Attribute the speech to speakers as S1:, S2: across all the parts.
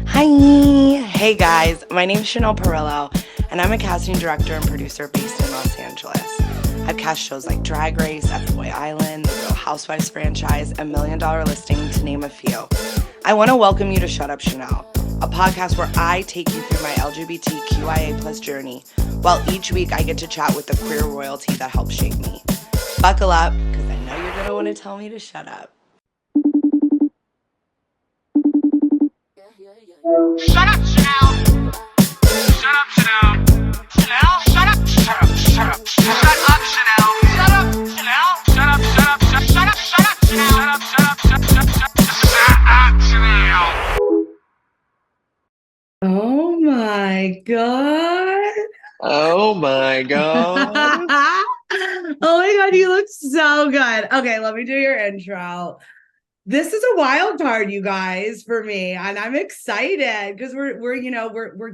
S1: Hi. Hey guys, my name is Chanel Perillo, and I'm a casting director and producer based in Los Angeles. I've cast shows like Drag Race, F-Boy Island, the Real Housewives franchise, and Million Dollar Listing, to name a few. I want to welcome you to Shut Up Chanel, a podcast where I take you through my LGBTQIA+ journey, while each week I get to chat with the queer royalty that helped shape me. Buckle up, because I know you're going to want to tell me to shut up.
S2: Shut up, Chanel! Shut up, Chanel! Chanel, shut up! Shut up, shut up, shut up, Chanel! Shut up, Chanel! Shut up, shut up, shut up, shut up, Chanel! Shut up, shut up, shut up, Chanel!
S1: Oh my God.
S3: Oh my God.
S1: Oh my God, you look so good. Okay, let me do your intro. This is a wild card, you guys, for me, and I'm excited because we're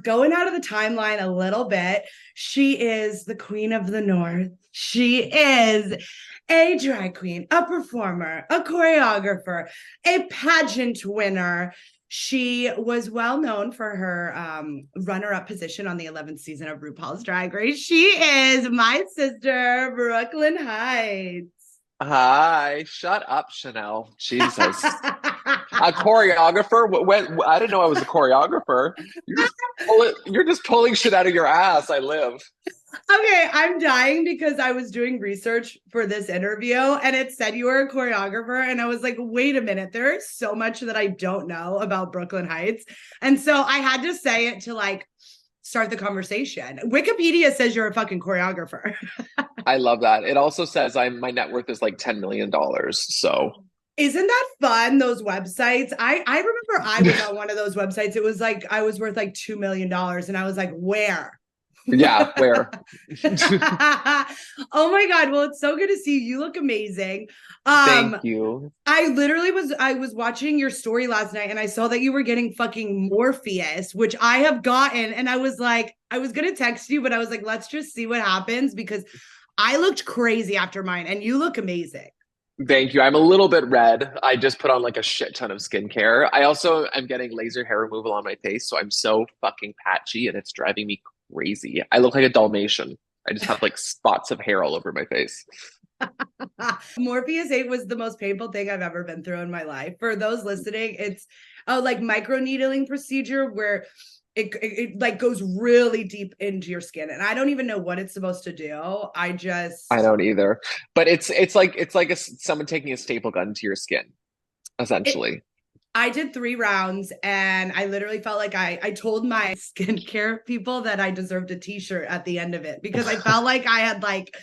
S1: going out of the timeline a little bit. She is the Queen of the North. She is a drag queen, a performer, a choreographer, a pageant winner. She was well known for her runner-up position on the 11th season of RuPaul's Drag Race. She is my sister, Brooke Lynn Hytes.
S3: Hi, shut up, Chanel. Jesus. A choreographer? When, I didn't know I was a choreographer. You're just pulling shit out of your ass. I live.
S1: Okay, I'm dying because I was doing research for this interview and it said you were a choreographer. And I was like, wait a minute, there is so much that I don't know about Brooke Lynn Hytes. And so I had to say it to like start the conversation. Wikipedia says you're a fucking choreographer.
S3: I love that. It also says my net worth is like $10 million. So
S1: isn't that fun? Those websites. I remember I was on one of those websites. It was like I was worth like $2 million. And I was like, where?
S3: yeah, where?
S1: Oh my God. Well, it's so good to see you. You look amazing.
S3: Thank you.
S1: I was watching your story last night and I saw that you were getting fucking Morpheus, which I have gotten. And I was like, I was going to text you, but I was like, let's just see what happens because I looked crazy after mine and you look amazing.
S3: Thank you. I'm a little bit red. I just put on like a shit ton of skincare. I also am getting laser hair removal on my face, so I'm so fucking patchy and it's driving me crazy. I look like a Dalmatian. I just have like spots of hair all over my face.
S1: Morpheus 8 was the most painful thing I've ever been through in my life. For those listening, it's a like micro needling procedure where it like goes really deep into your skin, and I don't even know what it's supposed to do. I
S3: don't either. But it's like someone taking a staple gun to your skin, essentially.
S1: I did 3 rounds and I literally felt like I told my skincare people that I deserved a t-shirt at the end of it because I felt like I had like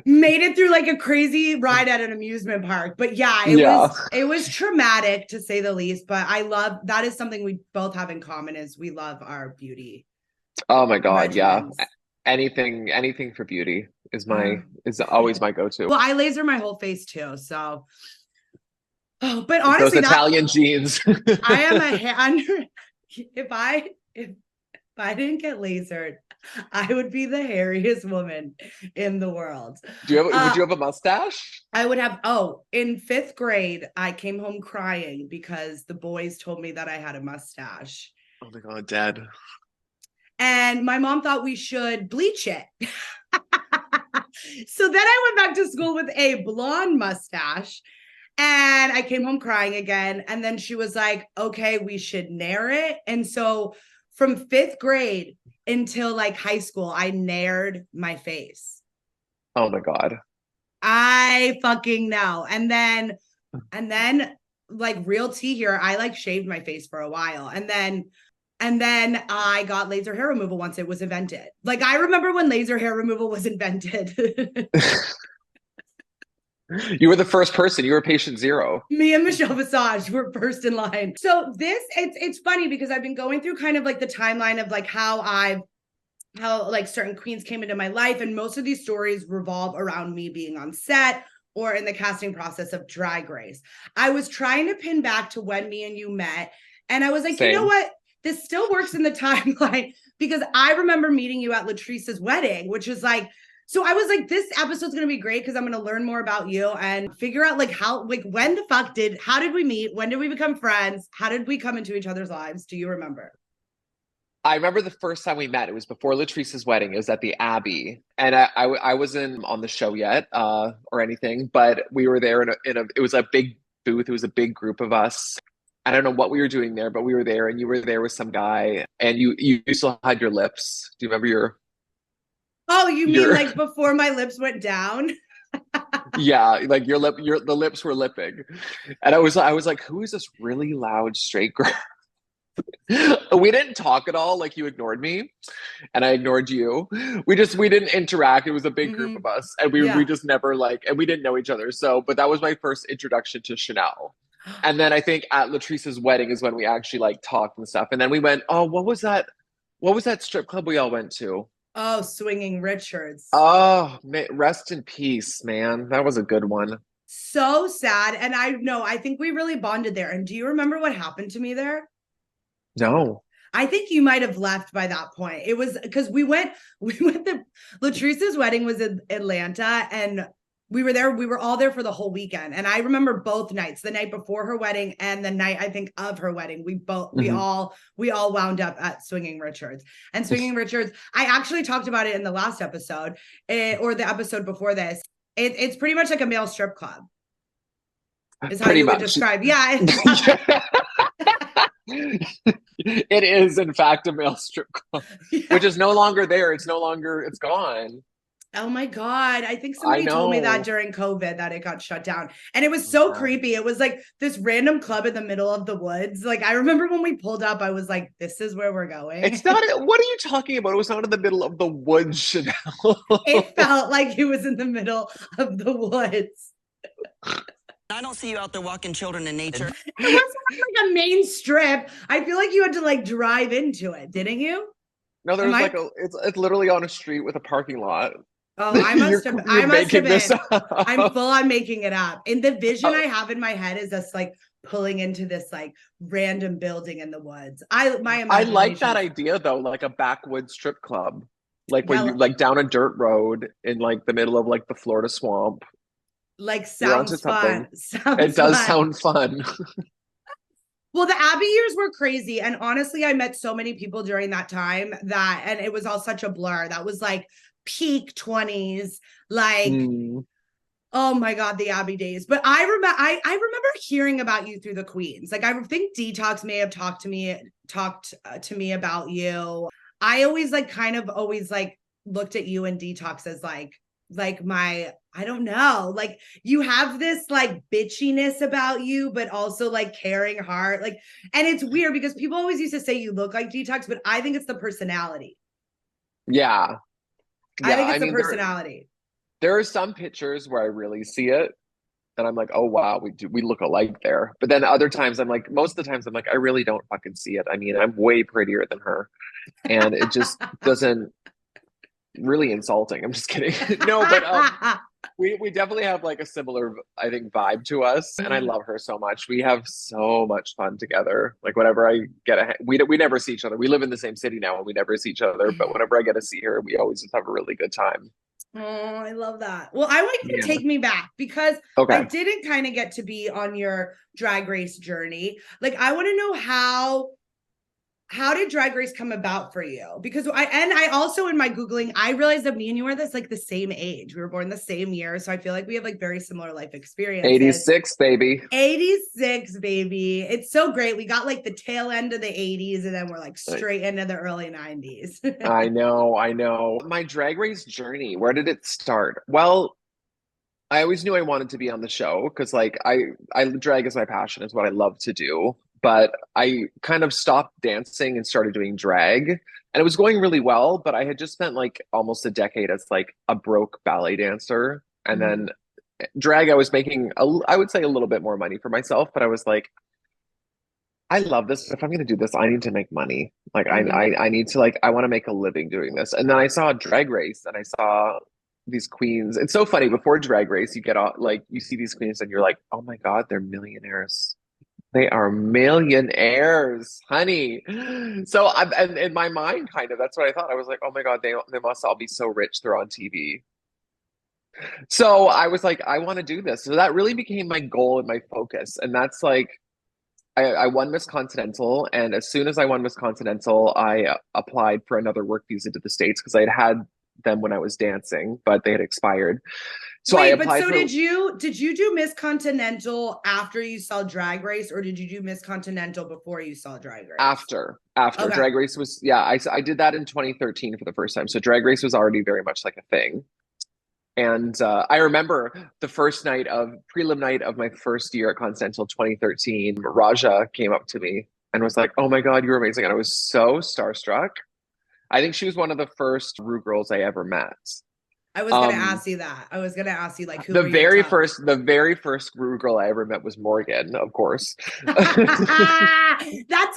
S1: made it through like a crazy ride at an amusement park. But yeah, it was traumatic to say the least, but I love that is something we both have in common is we love our beauty.
S3: Oh my God,
S1: regimens.
S3: yeah. Anything for beauty is always my go-to.
S1: Well, I laser my whole face too, so oh, but honestly,
S3: those Italian jeans.
S1: I am if I didn't get lasered, I would be the hairiest woman in the world.
S3: Would you have a mustache?
S1: I would have. Oh, in 5th grade, I came home crying because the boys told me that I had a mustache.
S3: Oh my God, Dad.
S1: And my mom thought we should bleach it. So then I went back to school with a blonde mustache. And I came home crying again. And then she was like, okay, we should nair it. And so from 5th grade until like high school, I naired my face.
S3: Oh my God.
S1: I fucking know. And then like real tea here, I like shaved my face for a while. And then I got laser hair removal once it was invented. Like I remember when laser hair removal was invented.
S3: You were the first person. You were patient 0.
S1: Me and Michelle Visage were first in line. So it's funny because I've been going through kind of like the timeline of like how like certain queens came into my life. And most of these stories revolve around me being on set or in the casting process of Drag Race. I was trying to pin back to when me and you met. And I was like,
S3: Same.
S1: You know what? This still works in the timeline because I remember meeting you at Latrice's wedding, which is like So I was like, this episode's gonna be great because I'm gonna learn more about you and figure out like how did we meet? When did we become friends? How did we come into each other's lives? Do you remember?
S3: I remember the first time we met. It was before Latrice's wedding. It was at the Abbey, and I wasn't on the show yet, or anything, but we were there it was a big booth. It was a big group of us. I don't know what we were doing there, but we were there, and you were there with some guy, and you still had your lips. Do you remember
S1: Oh, you mean
S3: your
S1: like before my lips went down?
S3: yeah, like the lips were lipping, and I was like, who is this really loud straight girl? We didn't talk at all. Like you ignored me, and I ignored you. We didn't interact. It was a big group of us, and we just never like, and we didn't know each other. So, but that was my first introduction to Chanel. And then I think at Latrice's wedding is when we actually like talked and stuff. And then we went, oh, what was that? What was that strip club we all went to?
S1: Oh, Swinging Richards.
S3: Oh, rest in peace, man. That was a good one.
S1: So sad. And I think we really bonded there. And do you remember what happened to me there?
S3: No.
S1: I think you might have left by that point. It was because we went Latrice's wedding was in Atlanta, and we were all there for the whole weekend. And I remember both nights, the night before her wedding and the night I think of her wedding. We all wound up at Swinging Richards. And Swinging Richards, I actually talked about it in the last episode, or the episode before this. It's pretty much like a male strip club. Is how
S3: Pretty
S1: you would
S3: much.
S1: describe. Yeah.
S3: It is in fact a male strip club, which is no longer there. It's gone.
S1: Oh my God. I think somebody told me that during COVID that it got shut down. And it was so creepy. It was like this random club in the middle of the woods. Like I remember when we pulled up, I was like, this is where we're going.
S3: It's not, what are you talking about? It was not in the middle of the woods, Chanel.
S1: It felt like it was in the middle of the woods.
S4: I don't see you out there walking children in nature.
S1: It wasn't like a main strip. I feel like you had to like drive into it, didn't you?
S3: No, there's it's literally on a street with a parking lot.
S1: Oh, I must have been. I'm full on making it up. And the vision I have in my head is us like pulling into this like random building in the woods. I
S3: like that idea though, like a backwoods strip club. Like where you like down a dirt road in like the middle of like the Florida swamp.
S1: Like sounds fun.
S3: It does sound fun.
S1: Well, the Abbey years were crazy. And honestly, I met so many people during that time and it was all such a blur. That was like peak 20s. Like, oh my God, the Abbey days. But I remember hearing about you through the Queens. Like, I think Detox may have talked to me about you. I always like kind of always like looked at you and Detox as like my, I don't know, like you have this like bitchiness about you, but also like caring heart. Like, and it's weird because people always used to say you look like Detox, but I think it's the personality.
S3: Yeah.
S1: I think it's the personality.
S3: There are some pictures where I really see it and I'm like, oh wow, we look alike there. But then other times I'm like, most of the times I'm like, I really don't fucking see it. I mean, I'm way prettier than her. And it just doesn't, really insulting. I'm just kidding. No, but we definitely have like a similar, I think, vibe to us, and I love her so much. We have so much fun together. Like whenever I we never see each other. We live in the same city now, and we never see each other. But whenever I get to see her, we always just have a really good time.
S1: Oh, I love that. Well, I want you to take me back because I didn't kind of get to be on your Drag Race journey. Like, I want to know how did Drag Race come about for you? Because I also, in my Googling, I realized that me and you are the same age. We were born the same year. So I feel like we have like very similar life experiences.
S3: 86, baby.
S1: 86, baby. It's so great. We got like the tail end of the 80s and then we're like straight into the early 90s.
S3: I know. My Drag Race journey, where did it start? Well, I always knew I wanted to be on the show because like I drag is my passion, is what I love to do. But I kind of stopped dancing and started doing drag, and it was going really well, but I had just spent like almost a decade as like a broke ballet dancer. And then drag, I was making I would say a little bit more money for myself, but I was like, I love this. If I'm going to do this, I need to make money. Like I need to I want to make a living doing this. And then I saw Drag Race and I saw these queens. It's so funny. Before Drag Race, you get you see these queens and you're like, oh my God, they're millionaires. They are millionaires, honey. So in my mind, kind of, that's what I thought. I was like, oh my God, they must all be so rich. They're on TV. So I was like, I want to do this. So that really became my goal and my focus. And that's like, I won Miss Continental. And as soon as I won Miss Continental, I applied for another work visa to the States because I'd had them when I was dancing, but they had expired. So I
S1: Wait, but
S3: applied
S1: so
S3: for
S1: did you do Miss Continental after you saw Drag Race, or did you do Miss Continental before you saw Drag Race?
S3: after.
S1: Okay.
S3: Drag Race was, yeah, I did that in 2013 for the first time. So Drag Race was already very much like a thing. And I remember the first night of prelim night of my first year at Continental 2013, Raja came up to me and was like, "Oh my God, you're amazing." And I was so starstruck. I think she was one of the first Ru girls I ever met.
S1: I was gonna ask you that. I was gonna ask you like who
S3: The
S1: were
S3: very
S1: your top?
S3: first Ru girl I ever met was Morgan, of course.
S1: That's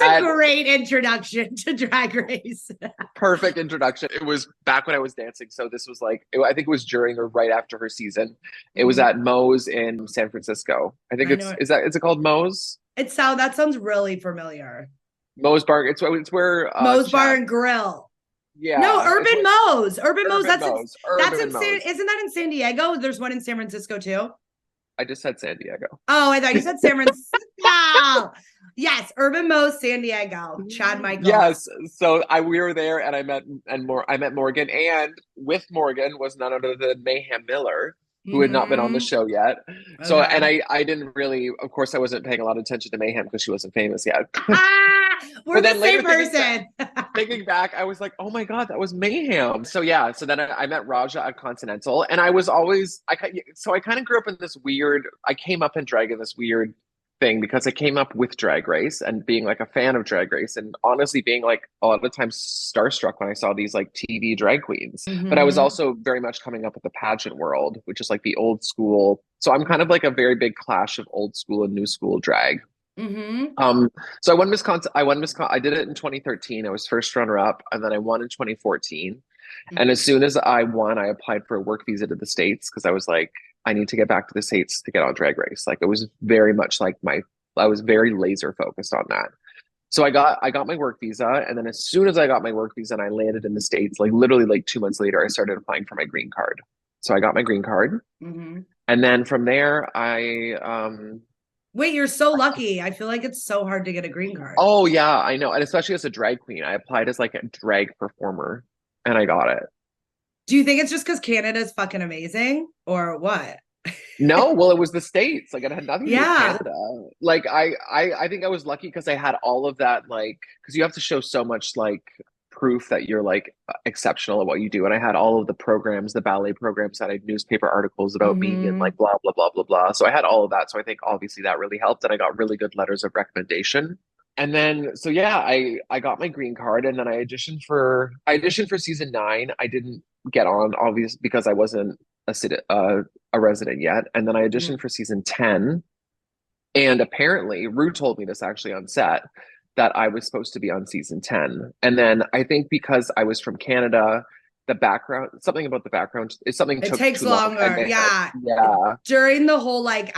S1: a
S3: And
S1: great introduction to Drag Race.
S3: perfect introduction. It was back when I was dancing, so this was like I think it was during or right after her season. It was at Moe's in San Francisco. I think
S1: I know
S3: is it called Moe's?
S1: That sounds really familiar.
S3: Moe's Bar. It's where
S1: Moe's Bar
S3: Chad.
S1: and Grill.
S3: Yeah,
S1: No,
S3: it's
S1: Urban Moe's. Urban Moe's.
S3: Urban
S1: That's
S3: Moe's.
S1: that's
S3: Urban
S1: in
S3: Moe's.
S1: Isn't that in San Diego? There's one in San Francisco too.
S3: I just said San Diego.
S1: Oh, I thought you said San Francisco. Yes, Urban Moe's, San Diego. Chad Michaels.
S3: Yes. So we were there, and I met Morgan, and with Morgan was none other than Mayhem Miller, who had not been on the show yet. So,
S1: Okay.
S3: and I didn't really, of course, I wasn't paying a lot of attention to Mayhem because she wasn't famous yet.
S1: We're
S3: But
S1: the
S3: then
S1: same
S3: later
S1: person.
S3: thinking back, I was like, oh my God, that was Mayhem. So yeah, so then I met Raja at Continental, and I was always, I kind of grew up in this weird, I came up in drag in this weird thing because I came up with Drag Race and being like a fan of Drag Race, and honestly being like a lot of the times starstruck when I saw these like TV drag queens. But I was also very much coming up with the pageant world, which is like the old school. So I'm kind of like a very big clash of old school and new school drag. So I won Miss I did it in 2013. I was first runner up, and then I won in 2014. And as soon as I won, I applied for a work visa to the States because I was like, I need to get back to the States to get on Drag Race. Like it was very much like I was very laser focused on that. So I got my work visa, and then as soon as I got my work visa and I landed in the States, like literally like 2 months later, I started applying for my green card. So I got my green card, and then from there,
S1: Wait, you're so lucky. I feel like it's so hard to get a green card.
S3: oh yeah, I know, and especially as a drag queen, I applied as like a drag performer, and I got it.
S1: Do you think it's just because Canada's fucking amazing, or what?
S3: No, well, it was the States. Like it had nothing to do with
S1: Yeah.
S3: Canada. Like I think I was lucky because I had all of that, like, because you have to show so much like proof that you're like exceptional at what you do. And I had all of the programs, the ballet programs, that I had newspaper articles about me and like blah blah blah blah blah. So I had all of that. So I think obviously that really helped, and I got really good letters of recommendation. And then so yeah, I got my green card, and then I auditioned for season 9. I didn't get on, obviously, because I wasn't a resident yet. And then I auditioned for season 10. And apparently, Rue told me this actually on set, that I was supposed to be on season 10. And then I think because I was from Canada, something about the background, it
S1: takes longer. Yeah.
S3: Yeah.
S1: During the whole, like,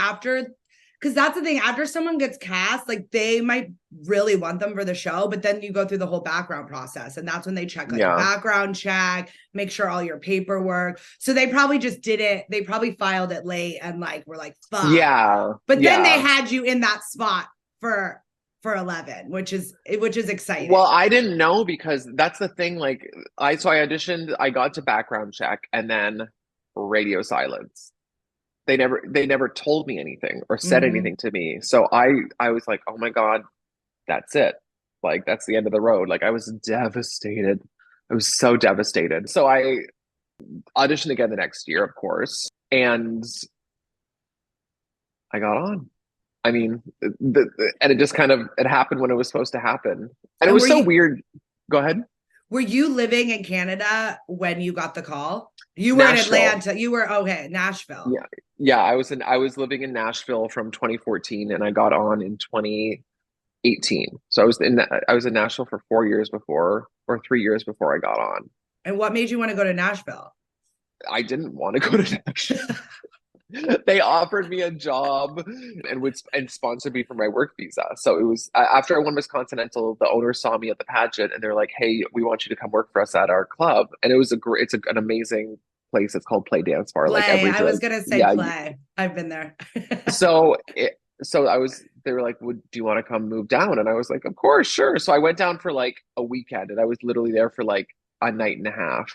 S1: because that's the thing, after someone gets cast, like they might really want them for the show, but then you go through the whole background process, and that's when they check like a background check, make sure all your paperwork. So they probably just did it. They probably filed it late and like were like, fuck.
S3: Yeah.
S1: But then they had you in that spot for 11, which is exciting.
S3: Well, I didn't know, because that's the thing. Like I auditioned, I got to background check, and then radio silence. They never told me anything or said anything to me. So I was like, oh my God, that's it. Like, that's the end of the road. Like, I was devastated. I was so devastated. So I auditioned again the next year, of course, and I got on. I mean, and it just it happened when it was supposed to happen. And it was so weird. Go ahead.
S1: Were you living in Canada when you got the call? You were
S3: Nashville.
S1: in Atlanta. You were Nashville.
S3: Yeah. I was living in Nashville from 2014, and I got on in 2018. So I was in Nashville for 4 years before, or 3 years before I got on.
S1: And what made you want to go to Nashville?
S3: I didn't want to go to Nashville. They offered me a job and sponsored me for my work visa. So it was after I won Miss Continental, the owner saw me at the pageant, and they're like, "Hey, we want you to come work for us at our club." And it was an amazing place. It's called Play Dance Bar. Like
S1: Play.
S3: every
S1: I was
S3: drink.
S1: gonna say
S3: Yeah.
S1: Play. I've been there.
S3: So they were like, do you want to come move down? And I was like, of course, sure. So I went down for like a weekend and I was literally there for like a night and a half.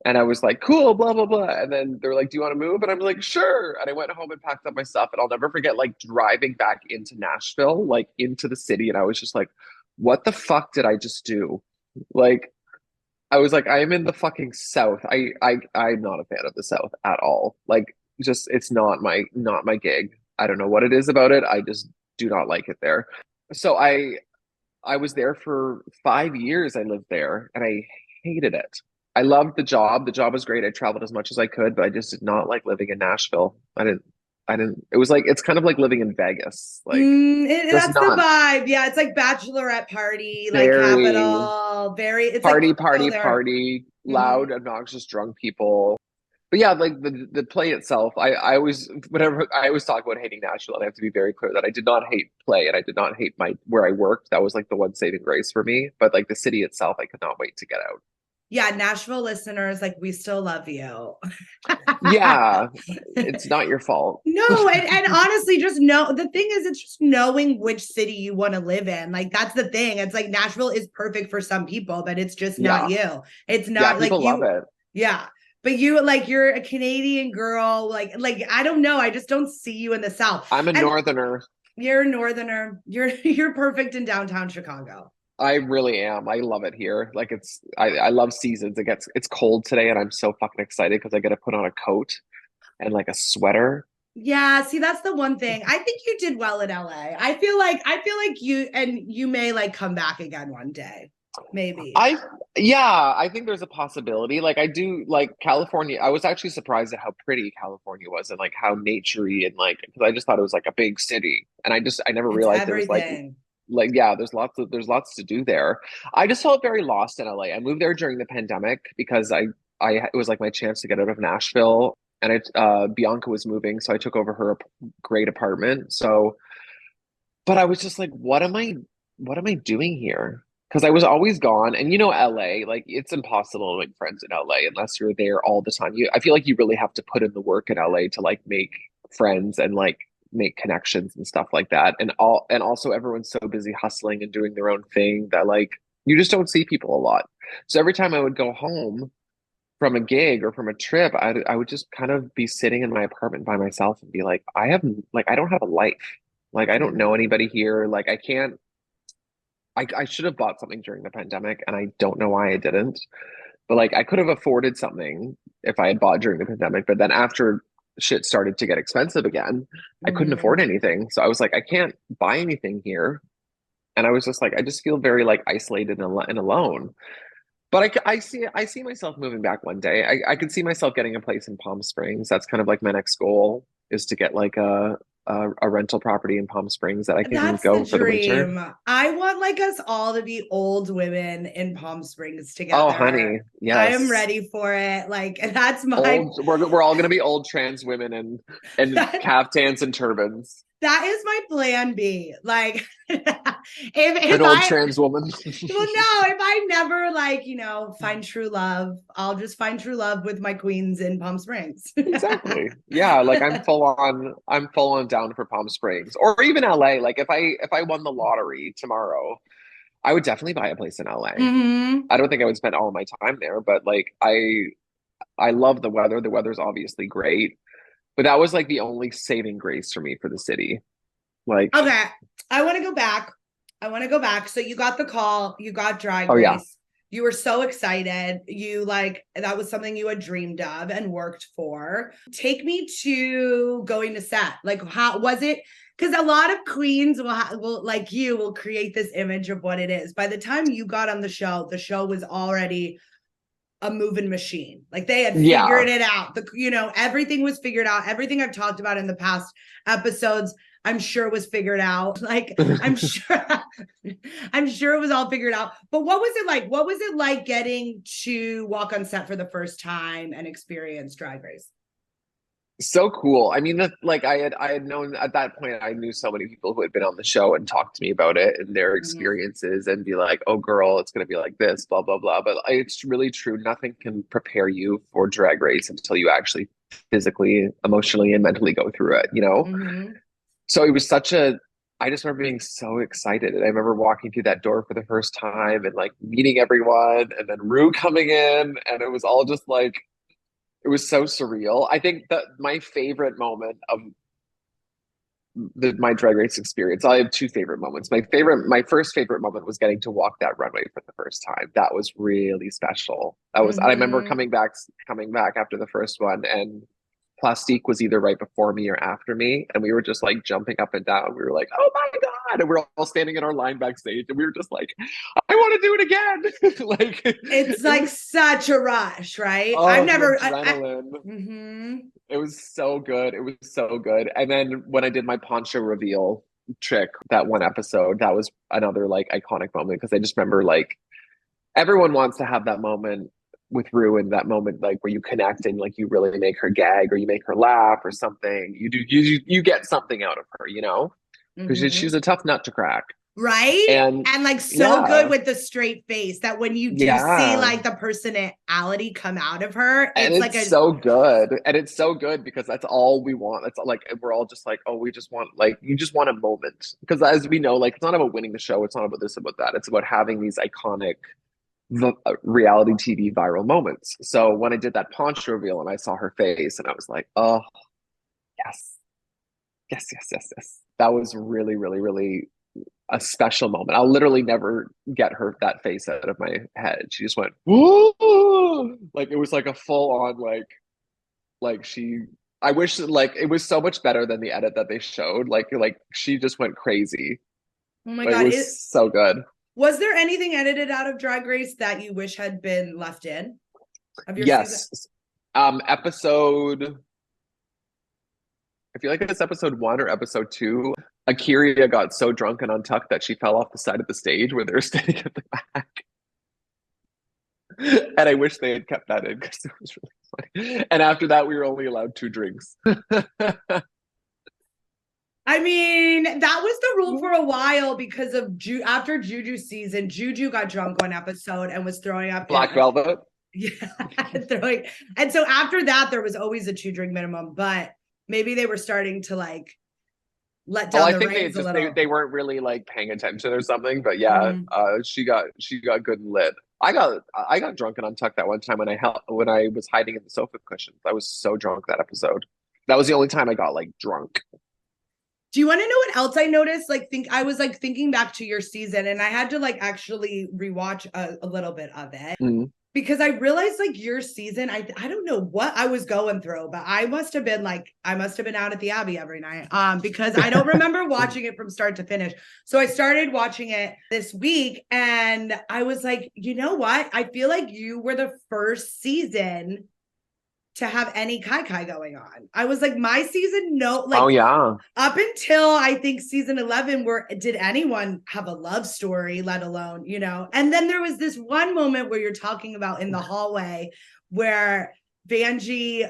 S3: And I was like, cool, blah, blah, blah. And then they were like, do you want to move? And I'm like, sure. And I went home and packed up my stuff. And I'll never forget like driving back into Nashville, like into the city. And I was just like, what the fuck did I just do? Like, I was like, I am in the fucking South. I'm not a fan of the South at all. Like, just it's not my gig. I don't know what it is about it. I just do not like it there. So I was there for 5 years. I lived there and I hated it. I loved the job. The job was great. I traveled as much as I could, but I just did not like living in Nashville. I didn't, it was like, it's kind of like living in Vegas. Like,
S1: That's the
S3: not
S1: vibe. Yeah, it's like bachelorette party, like
S3: very
S1: capital, very, it's
S3: party,
S1: like
S3: party,
S1: there.
S3: party, loud, obnoxious, drunk people. But yeah, like the play itself, I always, whenever I always talk about hating Nashville, and I have to be very clear that I did not hate play and I did not hate where I worked. That was like the one saving grace for me. But like the city itself, I could not wait to get out.
S1: Yeah, Nashville listeners, like we still love you.
S3: Yeah, it's not your fault.
S1: No, and honestly, just know the thing is, it's just knowing which city you want to live in. Like that's the thing. It's like Nashville is perfect for some people, but it's just not you. It's not like
S3: people
S1: you.
S3: love it.
S1: Yeah. But you like you're a Canadian girl, like I don't know. I just don't see you in the South.
S3: I'm a northerner.
S1: You're a northerner. You're perfect in downtown Chicago.
S3: I really am. I love it here. Like I love seasons. It's cold today and I'm so fucking excited because I get to put on a coat and like a sweater.
S1: Yeah, see, that's the one thing. I think you did well in LA. I feel like you may like come back again one day. Maybe.
S3: I think there's a possibility. Like I do like California. I was actually surprised at how pretty California was and like how naturey and like because I just thought it was like a big city. And I never realized there was like yeah, there's lots to do there. I just felt very lost in LA. I moved there during the pandemic because I it was like my chance to get out of Nashville and Bianca was moving, so I took over her great apartment. So but I was just like what am I doing here? Because I was always gone, and LA, like it's impossible to make friends in LA unless you're there all the time. I feel like you really have to put in the work in LA to like make friends and like make connections and stuff like that. And also everyone's so busy hustling and doing their own thing that like you just don't see people a lot. So every time I would go home from a gig or from a trip, I would just kind of be sitting in my apartment by myself and be like, I don't have a life. Like I don't know anybody here. Like I can't. I should have bought something during the pandemic and I don't know why I didn't. But like I could have afforded something if I had bought during the pandemic. But then after shit started to get expensive again, I couldn't afford anything. So I was like, I can't buy anything here. And I was just like, I just feel very like isolated and alone. But I see myself moving back one day. I could see myself getting a place in Palm Springs. That's kind of like my next goal is to get like a rental property in Palm Springs that I can go for the winter.
S1: I want like us all to be old women in Palm Springs together.
S3: Oh, honey, yes.
S1: I am ready for it. Like that's my.
S3: We're all gonna be old trans women and caftans and turbans.
S1: That is my plan B. Like, if
S3: an old trans woman.
S1: Well, no, if I never like, find true love, I'll just find true love with my queens in Palm Springs.
S3: Exactly. Yeah. Like I'm full on down for Palm Springs or even LA. Like if I won the lottery tomorrow, I would definitely buy a place in LA.
S1: Mm-hmm.
S3: I don't think I would spend all my time there, but like I love the weather. The weather's obviously great. But that was like the only saving grace for me for the city. Like,
S1: okay, I want to go back. So you got the call, you got Drag Race.
S3: Yeah.
S1: You were so excited. That was something you had dreamed of and worked for. Take me to going to set. Like, how was it? Because a lot of queens will create this image of what it is. By the time you got on the show was already a moving machine. Like they had figured it out. Everything was figured out. Everything I've talked about in the past episodes, I'm sure was figured out. Like I'm sure it was all figured out. But what was it like? What was it like getting to walk on set for the first time and experience Drag Race?
S3: So cool. I mean, like I had known at that point, I knew so many people who had been on the show and talked to me about it and their
S1: Mhm.
S3: experiences and be like, oh, girl, it's going to be like this, blah, blah, blah. But it's really true. Nothing can prepare you for Drag Race until you actually physically, emotionally, and mentally go through it, you know?
S1: Mhm.
S3: So it was such a, I just remember being so excited. And I remember walking through that door for the first time and like meeting everyone and then Rue coming in. And it was all just like, it was so surreal. I think that my favorite moment of my Drag Race experience, I have two favorite moments. My first favorite moment was getting to walk that runway for the first time. That was really special. I remember
S1: Mhm.
S3: coming back after the first one, and Plastique was either right before me or after me, and we were just like jumping up and down. We were like, "Oh my God!" And we're all standing in our line backstage, and we were just like, "I want to do it again!" Like
S1: It's
S3: it
S1: like
S3: was,
S1: such a rush, right? I've
S3: oh, the
S1: never
S3: adrenaline.
S1: mhm.
S3: It was so good. It was so good. And then when I did my poncho reveal trick, that one episode, that was another like iconic moment because I just remember like everyone wants to have that moment with Rue and that moment like where you connect and like you really make her gag or you make her laugh or something. You get something out of her, you know? Because she's
S1: Mhm.
S3: a tough nut to crack.
S1: Right?
S3: And
S1: And like so good
S3: yeah,
S1: with the straight face that when you do see
S3: yeah.
S1: like the personality come out of her,
S3: And
S1: it's like
S3: it's
S1: a
S3: so good. And it's so good because that's all we want. That's like we're all just like, oh, we just want like you just want a moment. Because as we know, like it's not about winning the show. It's not about this, about that. It's about having these iconic reality TV viral moments. So when I did that poncho reveal and I saw her face and I was like, oh, yes, yes, yes, yes, yes. That was really, really, really a special moment. I'll literally never get her that face out of my head. She just went, whoa! Like it was like a full on like she I wish like it was so much better than the edit that they showed. Like she just went crazy.
S1: oh my
S3: It
S1: God.
S3: was so good.
S1: Was there anything edited out of Drag Race that you wish had been left in of your season?
S3: Yes. Episode I feel like it's episode one or episode two. Akira got so drunk and untucked that she fell off the side of the stage where they were standing at the back. And I wish they had kept that in because it was really funny. And after that, we were only allowed two drinks.
S1: I mean, that was the rule for a while because of after Juju's season, Juju got drunk one episode and was throwing up
S3: Black Velvet.
S1: yeah, throwing. And so after that, there was always a 2 drink minimum, but maybe they were starting to like let
S3: Oh,
S1: down
S3: I
S1: the
S3: think
S1: reins a
S3: they
S1: little.
S3: weren't really like paying attention or something. But yeah,
S1: Mhm.
S3: she got good and lit. I got drunk and untucked that one time when I was hiding in the sofa cushions. I was so drunk that episode. That was the only time I got like drunk.
S1: Do you want to know what else I noticed? Like, I was like thinking back to your season, and I had to like actually rewatch a little bit of it
S3: Mm.
S1: because I realized like your season, I don't know what I was going through, but I must have been out at the Abbey every night. Because I don't remember watching it from start to finish. So I started watching it this week, and I was like, you know what? I feel like you were the first season to have any kai going on. I was like, my season, no,
S3: Oh
S1: like
S3: yeah.
S1: up until I think season 11, where did anyone have a love story, let alone, you know? And then there was this one moment where you're talking about in the hallway where Vanjie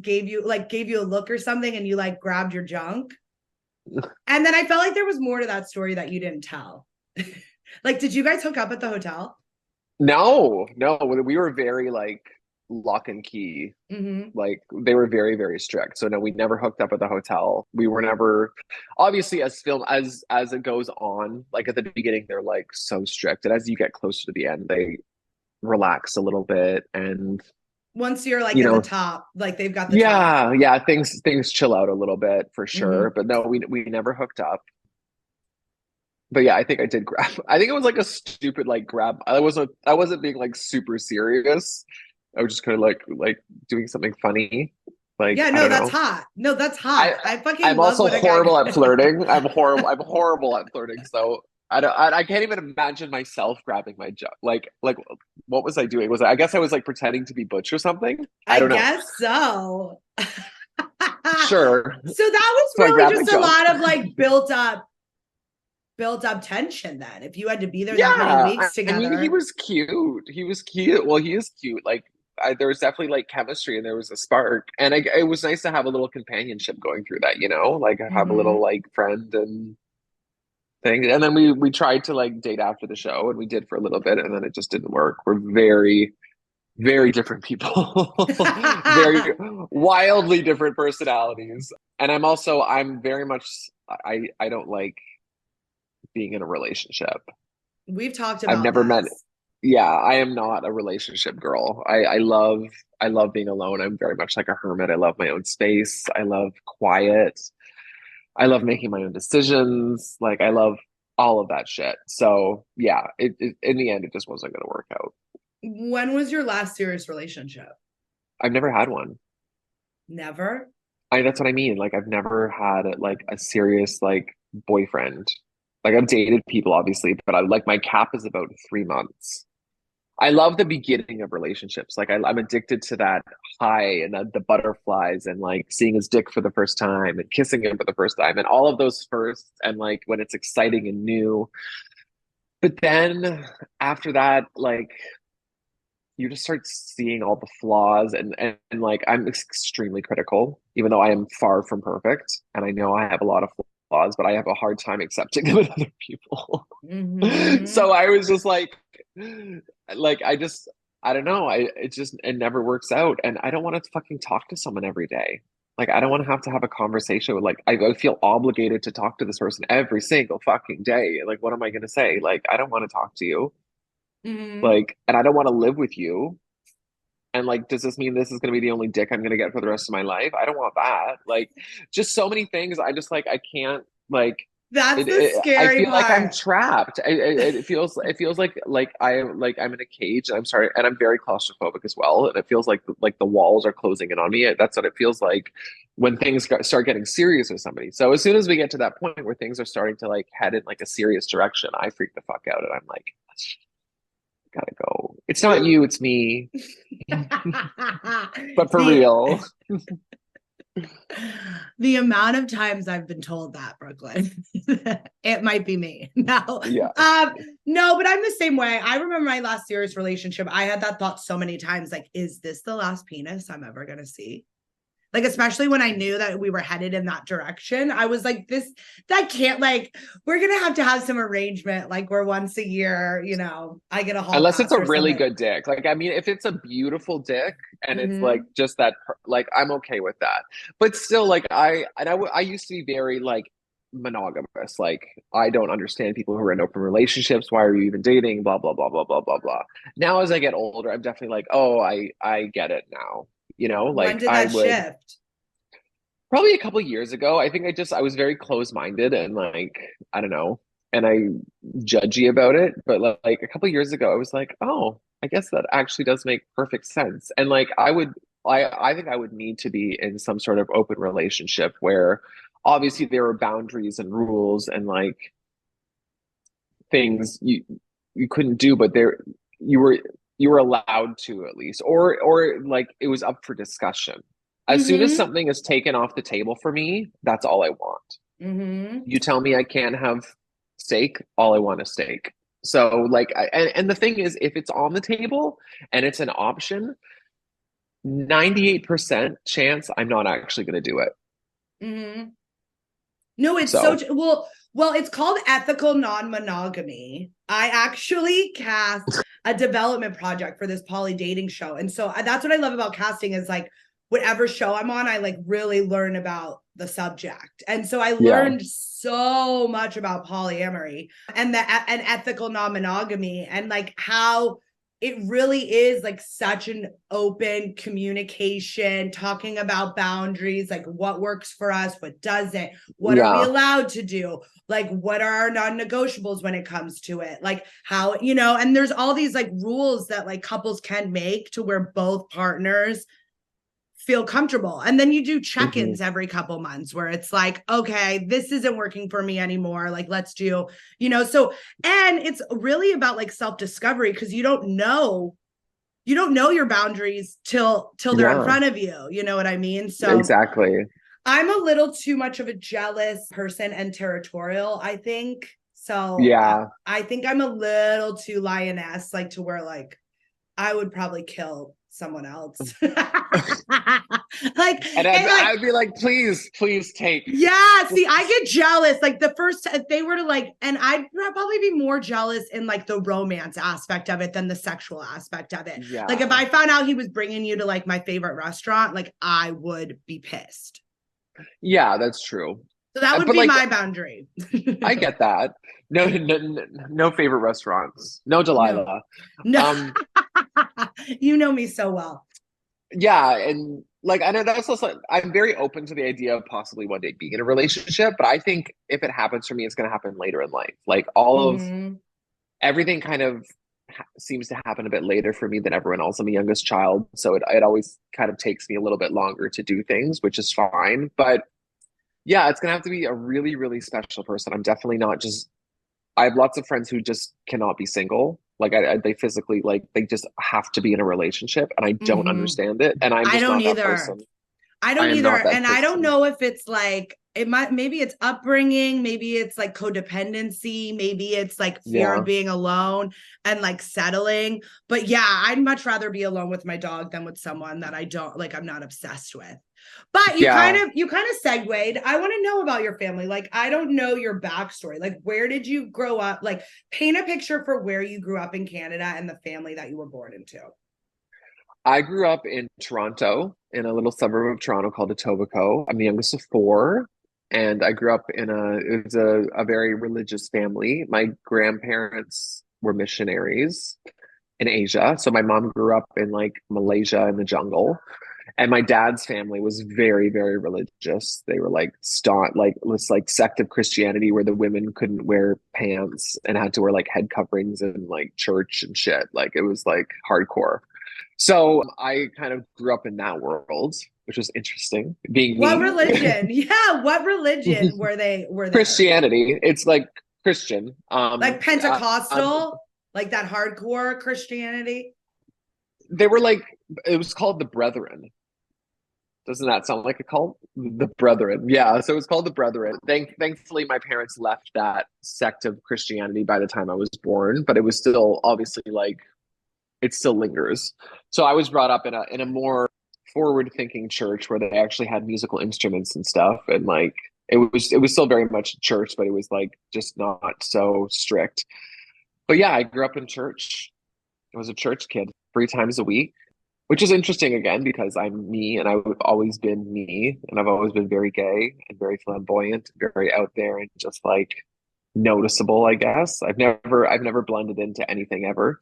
S1: gave you a look or something and you like grabbed your junk. And then I felt like there was more to that story that you didn't tell. Like, did you guys hook up at the hotel?
S3: No, no, we were very like lock and key.
S1: Mm-hmm.
S3: Like they were very, very strict. So no, we never hooked up at the hotel. We were never obviously as it goes on, like at the beginning, they're like so strict. And as you get closer to the end, they relax a little bit and
S1: Once you're like
S3: you
S1: in the
S3: know,
S1: top, like they've got the top.
S3: yeah, things chill out a little bit for
S1: Mm-hmm.
S3: sure. But no, we never hooked up. But yeah, I think I did grab. I think it was like a stupid like grab. I wasn't being like super serious. I was just kind of like doing something funny. Like
S1: Yeah,
S3: I
S1: no,
S3: don't
S1: that's
S3: know.
S1: hot. No, that's
S3: I
S1: hot. I fucking
S3: I'm
S1: love
S3: also
S1: when a guy.
S3: horrible at flirting. I'm horrible. I'm horrible at flirting. So I can't even imagine myself grabbing my junk. Like what was I doing? I guess I was like pretending to be Butch or something. I
S1: I
S3: don't know.
S1: guess so. So
S3: Sure.
S1: that was
S3: So I
S1: really
S3: grabbed my
S1: just a
S3: junk.
S1: lot of like built up tension then. If you had to be there that many
S3: Yeah,
S1: weeks
S3: I mean, he
S1: together.
S3: was cute. He was cute. Well, he is cute. Like there was definitely like chemistry and there was a spark. And it was nice to have a little companionship going through that, you know, like have a little
S1: Mhm.
S3: like friend and thing. And then we tried to like date after the show and we did for a little bit and then it just didn't work. We're very, very different people, very wildly different personalities. And I'm very much, I don't like being in a relationship.
S1: We've talked
S3: I've
S1: about
S3: never met,
S1: this.
S3: yeah, I am not a relationship girl. I love being alone. I'm very much like a hermit. I love my own space. I love quiet. I love making my own decisions. Like I love all of that shit. So yeah, it in the end, it just wasn't going to work out.
S1: When was your last serious relationship?
S3: I've never had one.
S1: Never?
S3: That's what I mean. Like I've never had like a serious like boyfriend. Like I've dated people obviously, but I like my cap is about 3 months. I love the beginning of relationships. Like I'm addicted to that high and the butterflies and like seeing his dick for the first time and kissing him for the first time and all of those firsts and like when it's exciting and new. But then after that, like you just start seeing all the flaws and like I'm extremely critical, even though I am far from perfect and I know I have a lot of flaws, but I have a hard time accepting them in other people.
S1: Mm-hmm.
S3: So I was just like I don't know. It never works out. And I don't want to fucking talk to someone every day. Like I don't want to have a conversation with like I feel obligated to talk to this person every single fucking day. Like what am I gonna say? Like I don't want to talk to you.
S1: Mm-hmm.
S3: Like and I don't want to live with you. And like, does this mean this is gonna be the only dick I'm gonna get for the rest of my life? I don't want that. Like just so many things. I just like I can't like
S1: That's the
S3: I
S1: scary
S3: feel like I'm
S1: part.
S3: trapped. It feels like I'm in a cage. I'm sorry, and I'm very claustrophobic as well. And it feels like the walls are closing in on me. That's what it feels like when things start getting serious with somebody. So as soon as we get to that point where things are starting to like head in like a serious direction, I freak the fuck out, and I'm like, gotta go. It's not you, it's me. But for
S1: the
S3: real,
S1: the amount of times I've been told that, Brooklyn, it might be me. No,
S3: yeah.
S1: no, but I'm the same way. I remember my last serious relationship. I had that thought so many times, like, is this the last penis I'm ever gonna see? Like, especially when I knew that we were headed in that direction, I was like, that can't, like, we're going to have some arrangement. Like, we're once a year, I get a hall
S3: Unless it's
S1: pass
S3: a
S1: or
S3: really
S1: something.
S3: good dick. Like, I mean, if it's a beautiful dick and it's like
S1: Mm-hmm.
S3: just that, like, I'm okay with that. But still, like, I used to be very like monogamous. Like, I don't understand people who are in open relationships. Why are you even dating? Blah, blah, blah, blah, blah, blah, blah. Now, as I get older, I'm definitely like, oh, I get it now. You know,
S1: When
S3: like
S1: did
S3: I
S1: that
S3: would
S1: shift?
S3: probably a couple years ago. I think I was very close-minded and like, I don't know. And I judgy about it, but like a couple years ago, I was like, oh, I guess that actually does make perfect sense. And like, I think I would need to be in some sort of open relationship where obviously there are boundaries and rules and like things you couldn't do, but you were you were allowed to at least, or like it was up for discussion. As soon as
S1: Mm-hmm.
S3: something is taken off the table for me, that's all I want.
S1: Mm-hmm.
S3: You tell me I can't have steak, all I want is steak. So like and the thing is if it's on the table and it's an option, 98% chance I'm not actually going to do it.
S1: Mm-hmm. No, it's so
S3: So,
S1: well, it's called ethical non-monogamy. I actually cast a development project for this poly dating show. And so that's what I love about casting is like whatever show I'm on, I like really learn about the subject. And so I
S3: yeah.
S1: learned so much about polyamory and ethical non-monogamy and like how it really is like such an open communication, talking about boundaries, like what works for us, what doesn't, what are we
S3: Yeah.
S1: allowed to do, like what are our non-negotiables when it comes to it, like how, and there's all these like rules that like couples can make to where both partners feel comfortable. And then you do
S3: Mhm.
S1: check-ins every couple months where it's like, okay, this isn't working for me anymore. Like, let's do, so, and it's really about like self-discovery because you don't know your boundaries till they're in
S3: Yeah,
S1: front of you. You know what I mean? So
S3: exactly.
S1: I'm a little too much of a jealous person and territorial, I think. So
S3: Yeah.
S1: I think I'm a little too lioness, like to where like I would probably kill someone else.
S3: And I'd be like, please take.
S1: Yeah, see, I get jealous. Like the first, if they were to like, and I'd probably be more jealous in like the romance aspect of it than the sexual aspect of it.
S3: Yeah.
S1: Like if I found out he was bringing you to like my favorite restaurant, like I would be pissed.
S3: Yeah, that's true.
S1: So that would be like, my boundary.
S3: I get that. No favorite restaurants. No Delilah.
S1: No. You know me so well.
S3: Yeah, and like I know that's also I'm very open to the idea of possibly one day being in a relationship, but I think if it happens for me, it's going to happen later in life. Like all of everything kind of seems to happen a bit later for me than everyone else. I'm the youngest child, so it always kind of takes me a little bit longer to do things, which is fine. But yeah, it's going to have to be a really, really special person. I'm definitely not just. I have lots of friends who just cannot be single. Like they physically, like they just have to be in a relationship, and I don't understand it. And I'm just not that person.
S1: I don't either. And I don't know if it's like maybe it's upbringing, maybe it's like codependency, maybe it's like fear of being alone and like settling. But yeah, I'd much rather be alone with my dog than with someone that I don't like, I'm not obsessed with. But you kind of segued. I want to know about your family. Like, I don't know your backstory. Like, where did you grow up? Like, paint a picture for where you grew up in Canada and the family that you were born into.
S3: I grew up in Toronto, in a little suburb of Toronto called Etobicoke. I'm the youngest of four, and I grew up in it was a very religious family. My grandparents were missionaries in Asia. So my mom grew up in like Malaysia in the jungle. And my dad's family was very, very religious. They were like staunch, like this like sect of Christianity where the women couldn't wear pants and had to wear like head coverings in like church and shit. Like it was like hardcore. So I kind of grew up in that world, which was interesting. Being
S1: what religion? Yeah, what religion were they?
S3: Christianity. It's like Christian,
S1: like Pentecostal, like that hardcore Christianity.
S3: They were like, it was called the Brethren. Doesn't that sound like a cult? The Brethren. Yeah, so it was called the Brethren. Thankfully, my parents left that sect of Christianity by the time I was born, but it was still obviously like, it still lingers. So I was brought up in a more forward-thinking church where they actually had musical instruments and stuff, and like it was still very much church, but it was like just not so strict. But yeah, I grew up in church. I was a church kid 3 times a week, which is interesting again because I'm me and I've always been me, and I've always been very gay and very flamboyant, very out there and just like noticeable, I guess. I've never blended into anything ever.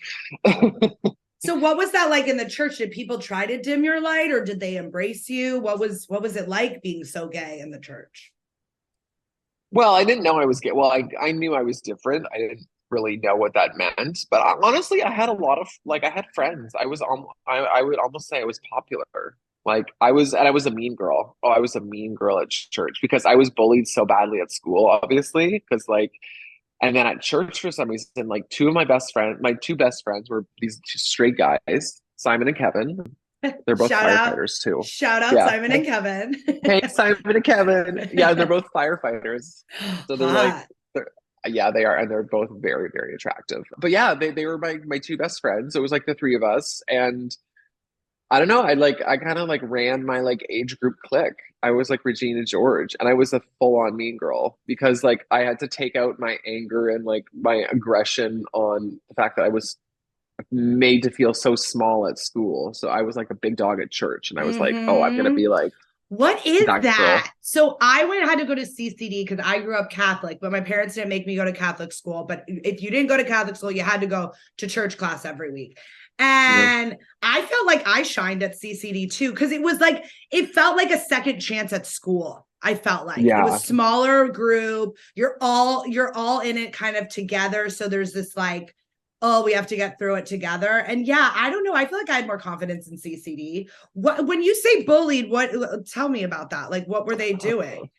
S1: So what was that like in the church? Did people try to dim your light or did they embrace you? What was it like being so gay in the church?
S3: Well, I didn't know I was gay. Well, I knew I was different. I didn't really know what that meant, but honestly, I had a lot of I had friends. I would almost say I was popular. Like I was a mean girl. Oh, I was a mean girl at church because I was bullied so badly at school, obviously, because and then at church for some reason, like my two best friends were these 2 straight guys, Simon and Kevin. They're both firefighters too.
S1: Shout out Simon and Kevin.
S3: Hey, Simon and Kevin. Yeah, they're both firefighters. So they're yeah, they are, and they're both very, very attractive. But yeah, they were my 2 best friends. It was like the 3 of us, and I don't know. I kind of like ran my like age group clique. I was like Regina George, and I was a full-on mean girl because like I had to take out my anger and like my aggression on the fact that I was made to feel so small at school. So I was like a big dog at church, and I was like, oh, I'm gonna be like.
S1: What is that? So I had to go to CCD because I grew up Catholic, but my parents didn't make me go to Catholic school. But if you didn't go to Catholic school, you had to go to church class every week. And I felt like I shined at CCD too, because it felt like a second chance at school. I felt like it was smaller group. You're all in it kind of together. So there's this like, oh, we have to get through it together. And yeah, I don't know. I feel like I had more confidence in CCD. When you say bullied, tell me about that. Like, what were they doing?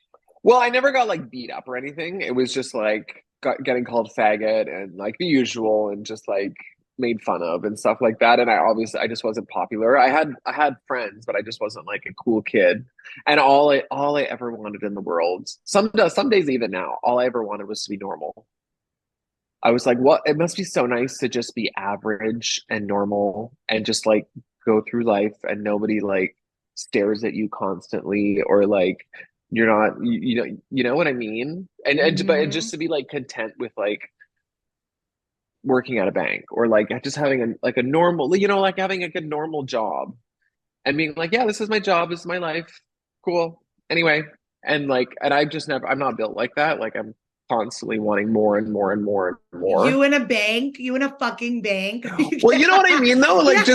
S3: Well, I never got like beat up or anything. It was just like getting called faggot and like the usual and just like made fun of and stuff like that. And I just wasn't popular. I had friends, but I just wasn't like a cool kid. And all I ever wanted in the world, some days even now, all I ever wanted was to be normal. I was like, what? It must be so nice to just be average and normal and just like go through life and nobody like stares at you constantly, or like you're not, you know what I mean? But
S1: Mhm.
S3: just to be like content with like working at a bank, or like just having a normal, like having like a normal job and being like, yeah, this is my job, this is my life, cool. Anyway, and I'm not built like that. Like I'm constantly wanting more and more and more and more.
S1: You in a bank, you in a fucking bank.
S3: Well, you know what I mean though? Like
S1: Yeah.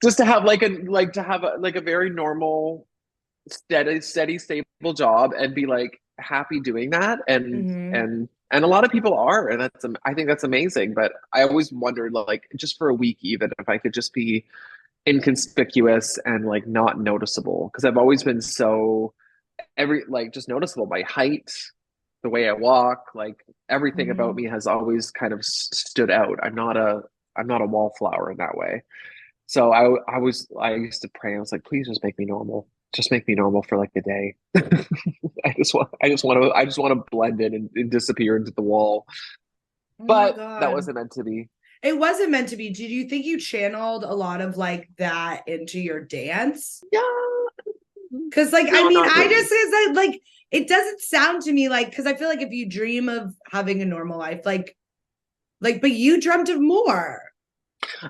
S3: just to have like a very normal, steady, stable job and be like happy doing that. And
S1: Mhm.
S3: and a lot of people are, and I think that's amazing. But I always wondered, like, just for a week, even if I could just be inconspicuous and like not noticeable, because I've always been so just noticeable. My height, the way I walk, like everything about
S1: Mhm.
S3: me has always kind of stood out. I'm not a wallflower in that way. So I used to pray. I was like, please just make me normal. Just make me normal for like a day. I just want to blend in and disappear into the wall.
S1: Oh my
S3: But that
S1: God.
S3: wasn't meant to be.
S1: It wasn't meant to be. Did you think you channeled a lot of like that into your dance?
S3: Yeah,
S1: Because, like, I
S3: no,
S1: mean,
S3: not
S1: I
S3: really.
S1: just is that like it doesn't sound to me like, because I feel like if you dream of having a normal life, but you dreamt of more.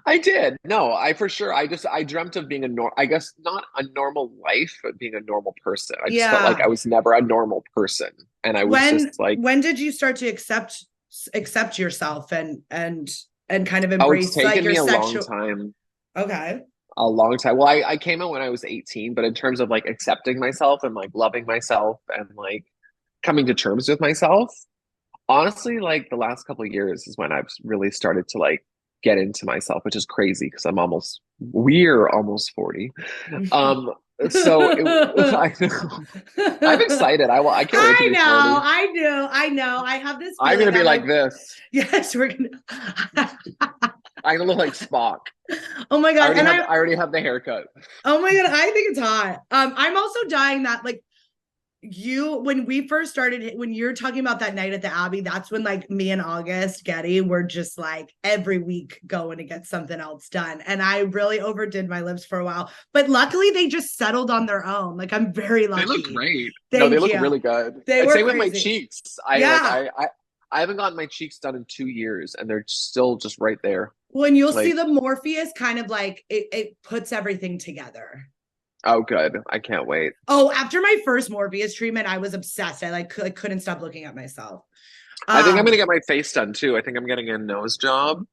S3: I did. No, I for sure. I dreamt of being I guess not a normal life, but being a normal person. I just felt like I
S1: Yeah.
S3: was never a normal person. And I was just like,
S1: When did you start to accept yourself and kind of
S3: oh, it's
S1: embrace like
S3: taken
S1: your
S3: me a long
S1: sexual?
S3: time.
S1: Okay.
S3: A long time. Well, I came out when I was 18, but in terms of like accepting myself and like loving myself and like coming to terms with myself, honestly, like the last couple of years is when I've really started to like get into myself, which is crazy because we're almost 40. Um, so I know, I'm excited. I can't wait to
S1: I
S3: be
S1: know,
S3: 40.
S1: I know. I have this
S3: I'm
S1: feeling
S3: gonna be
S1: that
S3: like
S1: my
S3: this.
S1: yes, we're gonna.
S3: I'm gonna look like Spock.
S1: Oh my god, and
S3: I already have the haircut.
S1: oh my god, I think it's hot. I'm also dying that like you when we first started when you're talking about that night at the Abbey, that's when like me and August Getty were just like every week going to get something else done, and I really overdid my lips for a while, but luckily they just settled on their own. Like I'm very
S3: They look
S1: lucky.
S3: great. No, they
S1: Thank
S3: look
S1: you.
S3: really good.
S1: They
S3: And
S1: were
S3: same with my
S1: crazy.
S3: cheeks.
S1: Yeah.
S3: I haven't gotten my cheeks done in 2 years, and they're still just right there.
S1: When you'll see
S3: Like,
S1: the Morpheus kind of like it puts everything together.
S3: oh, good. I can't wait.
S1: Oh, after my first Morpheus treatment, I was obsessed. I like couldn't stop looking at myself.
S3: I think I'm
S1: Um,
S3: gonna get my face done too. I think I'm getting a nose job,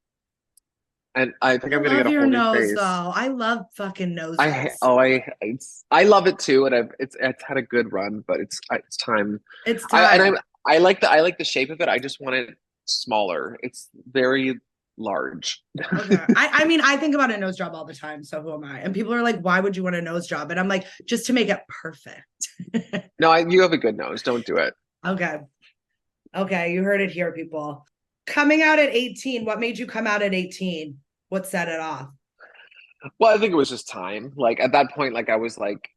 S3: and I think
S1: I
S3: I'm gonna
S1: love
S3: get a
S1: your
S3: whole new
S1: nose
S3: face.
S1: though. I love fucking noses.
S3: I love it too, and it's had a good run, but it's time.
S1: It's
S3: I and
S1: time.
S3: I'm I like the shape of it. I just want it smaller. It's very large.
S1: Okay. I mean, I think about a nose job all the time. So who am I? And people are like, why would you want a nose job? And I'm like, just to make it perfect.
S3: No, you have a good nose. Don't do it.
S1: Okay. Okay. You heard it here, people. Coming out at 18, what made you come out at 18? What set it off?
S3: Well, I think it was just time. Like at that point, like I was like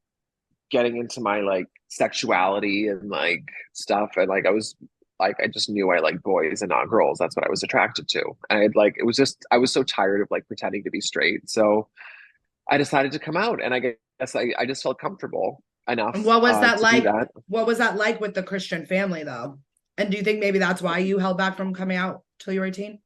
S3: getting into my like sexuality and like stuff, and like I was like I just knew I liked boys and not girls. That's what I was attracted to. And I'd like it was just I was so tired of like pretending to be straight. So I decided to come out, and I guess I just felt comfortable
S1: And
S3: enough
S1: what was that
S3: to do
S1: like?
S3: that.
S1: What was that like with the Christian family though? And do you think maybe that's why you held back from coming out till you were 18?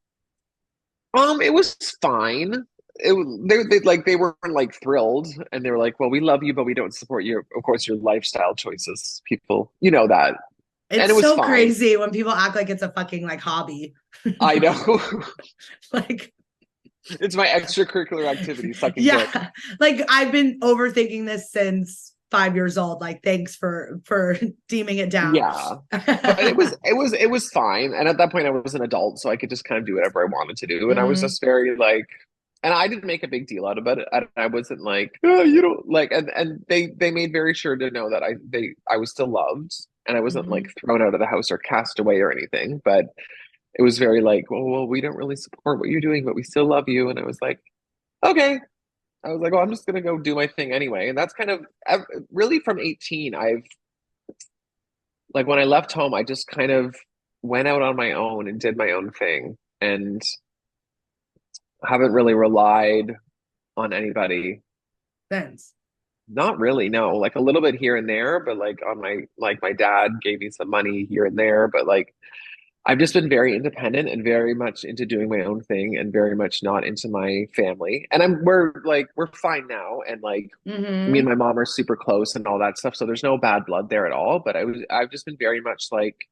S3: It was fine. They weren't like thrilled, and they were like, "Well, we love you, but we don't support your, of course, your lifestyle choices." People, you know that, and it
S1: It's
S3: was
S1: so
S3: fine.
S1: crazy when people act like it's a fucking like hobby.
S3: I know.
S1: Like
S3: It's my extracurricular activity, sucking dick.
S1: yeah, like I've been overthinking this since 5 years old. Like thanks for deeming it down.
S3: Yeah. But it was fine. And at that point I was an adult, so I could just kind of do whatever I wanted to do. And I was
S1: Mhm.
S3: just very like, and I didn't make a big deal out of it. I wasn't like, oh, you don't like, and they made very sure to know that I was still loved, and I wasn't like
S1: Mhm.
S3: thrown out of the house or cast away or anything. But it was very like, well, we don't really support what you're doing, but we still love you. And I was like, okay. I was like, well, I'm just gonna go do my thing anyway. And that's kind of really from 18. I've like when I left home, I just kind of went out on my own and did my own thing, and haven't really relied. on anybody.
S1: Vince.
S3: Not really, no. Like a little bit here and there, but like on my dad gave me some money here and there, but like I've just been very independent and very much into doing my own thing and very much not into my family. And we're fine now. And like me and
S1: Mm-hmm.
S3: my mom are super close and all that stuff. So there's no bad blood there at all. But I've just been very much like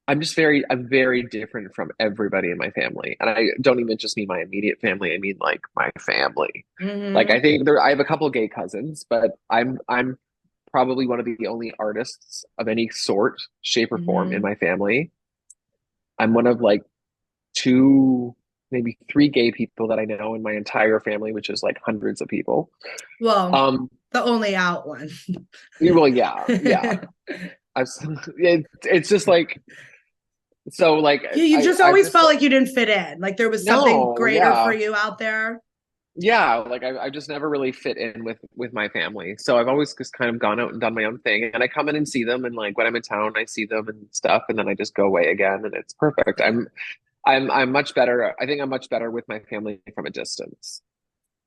S3: I'm very different from everybody in my family. And I don't even just mean my immediate family. I mean like my family. Like
S1: Mm-hmm.
S3: I have a couple gay cousins, but I'm probably one of the only artists of any sort, shape, or form in
S1: Mm-hmm.
S3: my family. I'm one of like two, maybe three gay people that I know in my entire family, which is like hundreds of people.
S1: Well,
S3: Um,
S1: the only out one.
S3: well, yeah, yeah. I've, it's just like so like
S1: You just
S3: I've
S1: always
S3: just
S1: felt like you didn't fit in. Like there was something
S3: no,
S1: greater for
S3: yeah,
S1: you out there.
S3: yeah. Like I just never really fit in with my family. So I've always just kind of gone out and done my own thing. And I come in and see them, and like when I'm in town, I see them and stuff, and then I just go away again, and it's perfect. I'm much better. I think I'm much better with my family from a distance.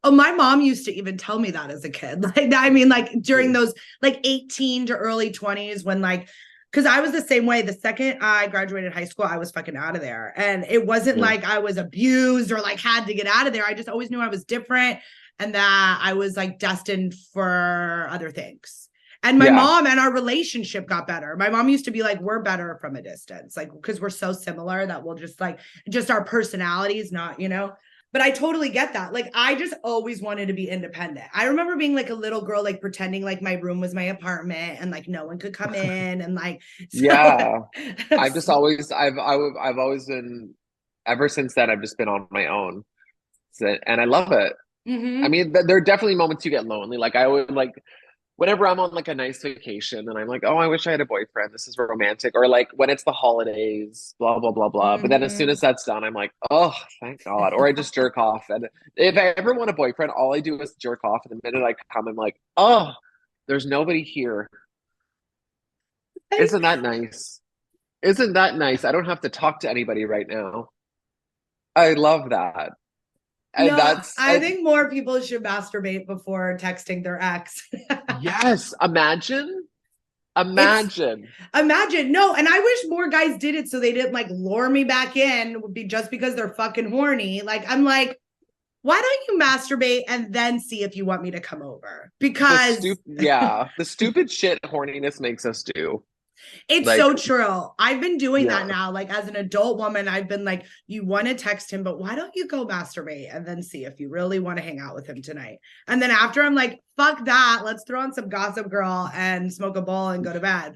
S1: Oh, my mom used to even tell me that as a kid. Like, I mean, like during
S3: Mm.
S1: those like 18 to early 20s when like, because I was the same way. The second I graduated high school, I was fucking out of there. And it wasn't
S3: Mm.
S1: like I was abused or like had to get out of there. I just always knew I was different and that I was like destined for other things. And my
S3: Yeah.
S1: mom and our relationship got better. My mom used to be like, we're better from a distance, like, because we're so similar that we'll just like, just our personalities, not, you know. But I totally get that. Like, I just always wanted to be independent. I remember being like a little girl, like pretending like my room was my apartment and like no one could come in. And like, so
S3: Yeah. I've always been, ever since then, I've just been on my own. And I love it. I
S1: mm-hmm.
S3: mean, there are definitely moments you get lonely. Like I would like whenever I'm on like a nice vacation and I'm like, oh, I wish I had a boyfriend. This is romantic. Or like when it's the holidays, blah, blah, blah, blah. But then as soon
S1: Mm-hmm.
S3: as that's done, I'm like, oh, thank God. Or I just jerk off. And if I ever want a boyfriend, all I do is jerk off. And the minute I come, I'm like, oh, there's nobody here. Isn't that nice? Isn't that nice? I don't have to talk to anybody right now. I love that. And
S1: No,
S3: that's,
S1: I think more people should masturbate before texting their ex.
S3: yes, imagine.
S1: It's
S3: Imagine.
S1: imagine no, and I wish more guys did it so they didn't like lure me back in would be just because they're fucking horny. Like I'm like, why don't you masturbate and then see if you want me to come over? Because
S3: The stupid shit horniness makes us do.
S1: it's
S3: Like,
S1: so true. I've been doing that
S3: yeah.
S1: now. Like as an adult woman, I've been like, you want to text him, but why don't you go masturbate and then see if you really want to hang out with him tonight? And then after I'm like, fuck that. Let's throw on some Gossip Girl and smoke a bowl and go to bed.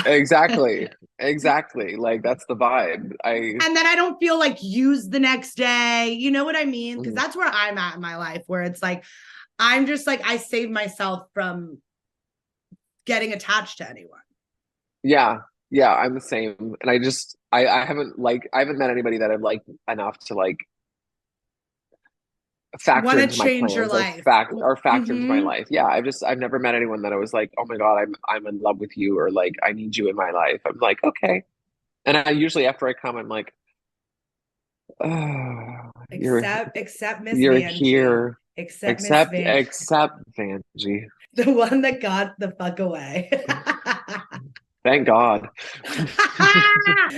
S3: Exactly. Exactly. Like that's the vibe.
S1: And then I don't feel like used the next day. You know what I mean? Because
S3: Mhm.
S1: that's where I'm at in my life, where it's like, I'm just like, I save myself from getting attached to anyone.
S3: Yeah. Yeah, I'm the same. And I haven't met anybody that I've liked enough to like
S1: Want
S3: factor
S1: to
S3: into my
S1: change your
S3: plans
S1: life.
S3: or factor into my
S1: Mm-hmm.
S3: life. Yeah, I've never met anyone that I was like, oh my God, I'm in love with you or like I need you in my life. I'm like, okay. And I usually after I come, I'm like, oh,
S1: Except Miss
S3: you're
S1: Vanjie.
S3: here.
S1: Except Miss Van,
S3: Except Vanjie.
S1: the one that got the fuck away.
S3: Thank God.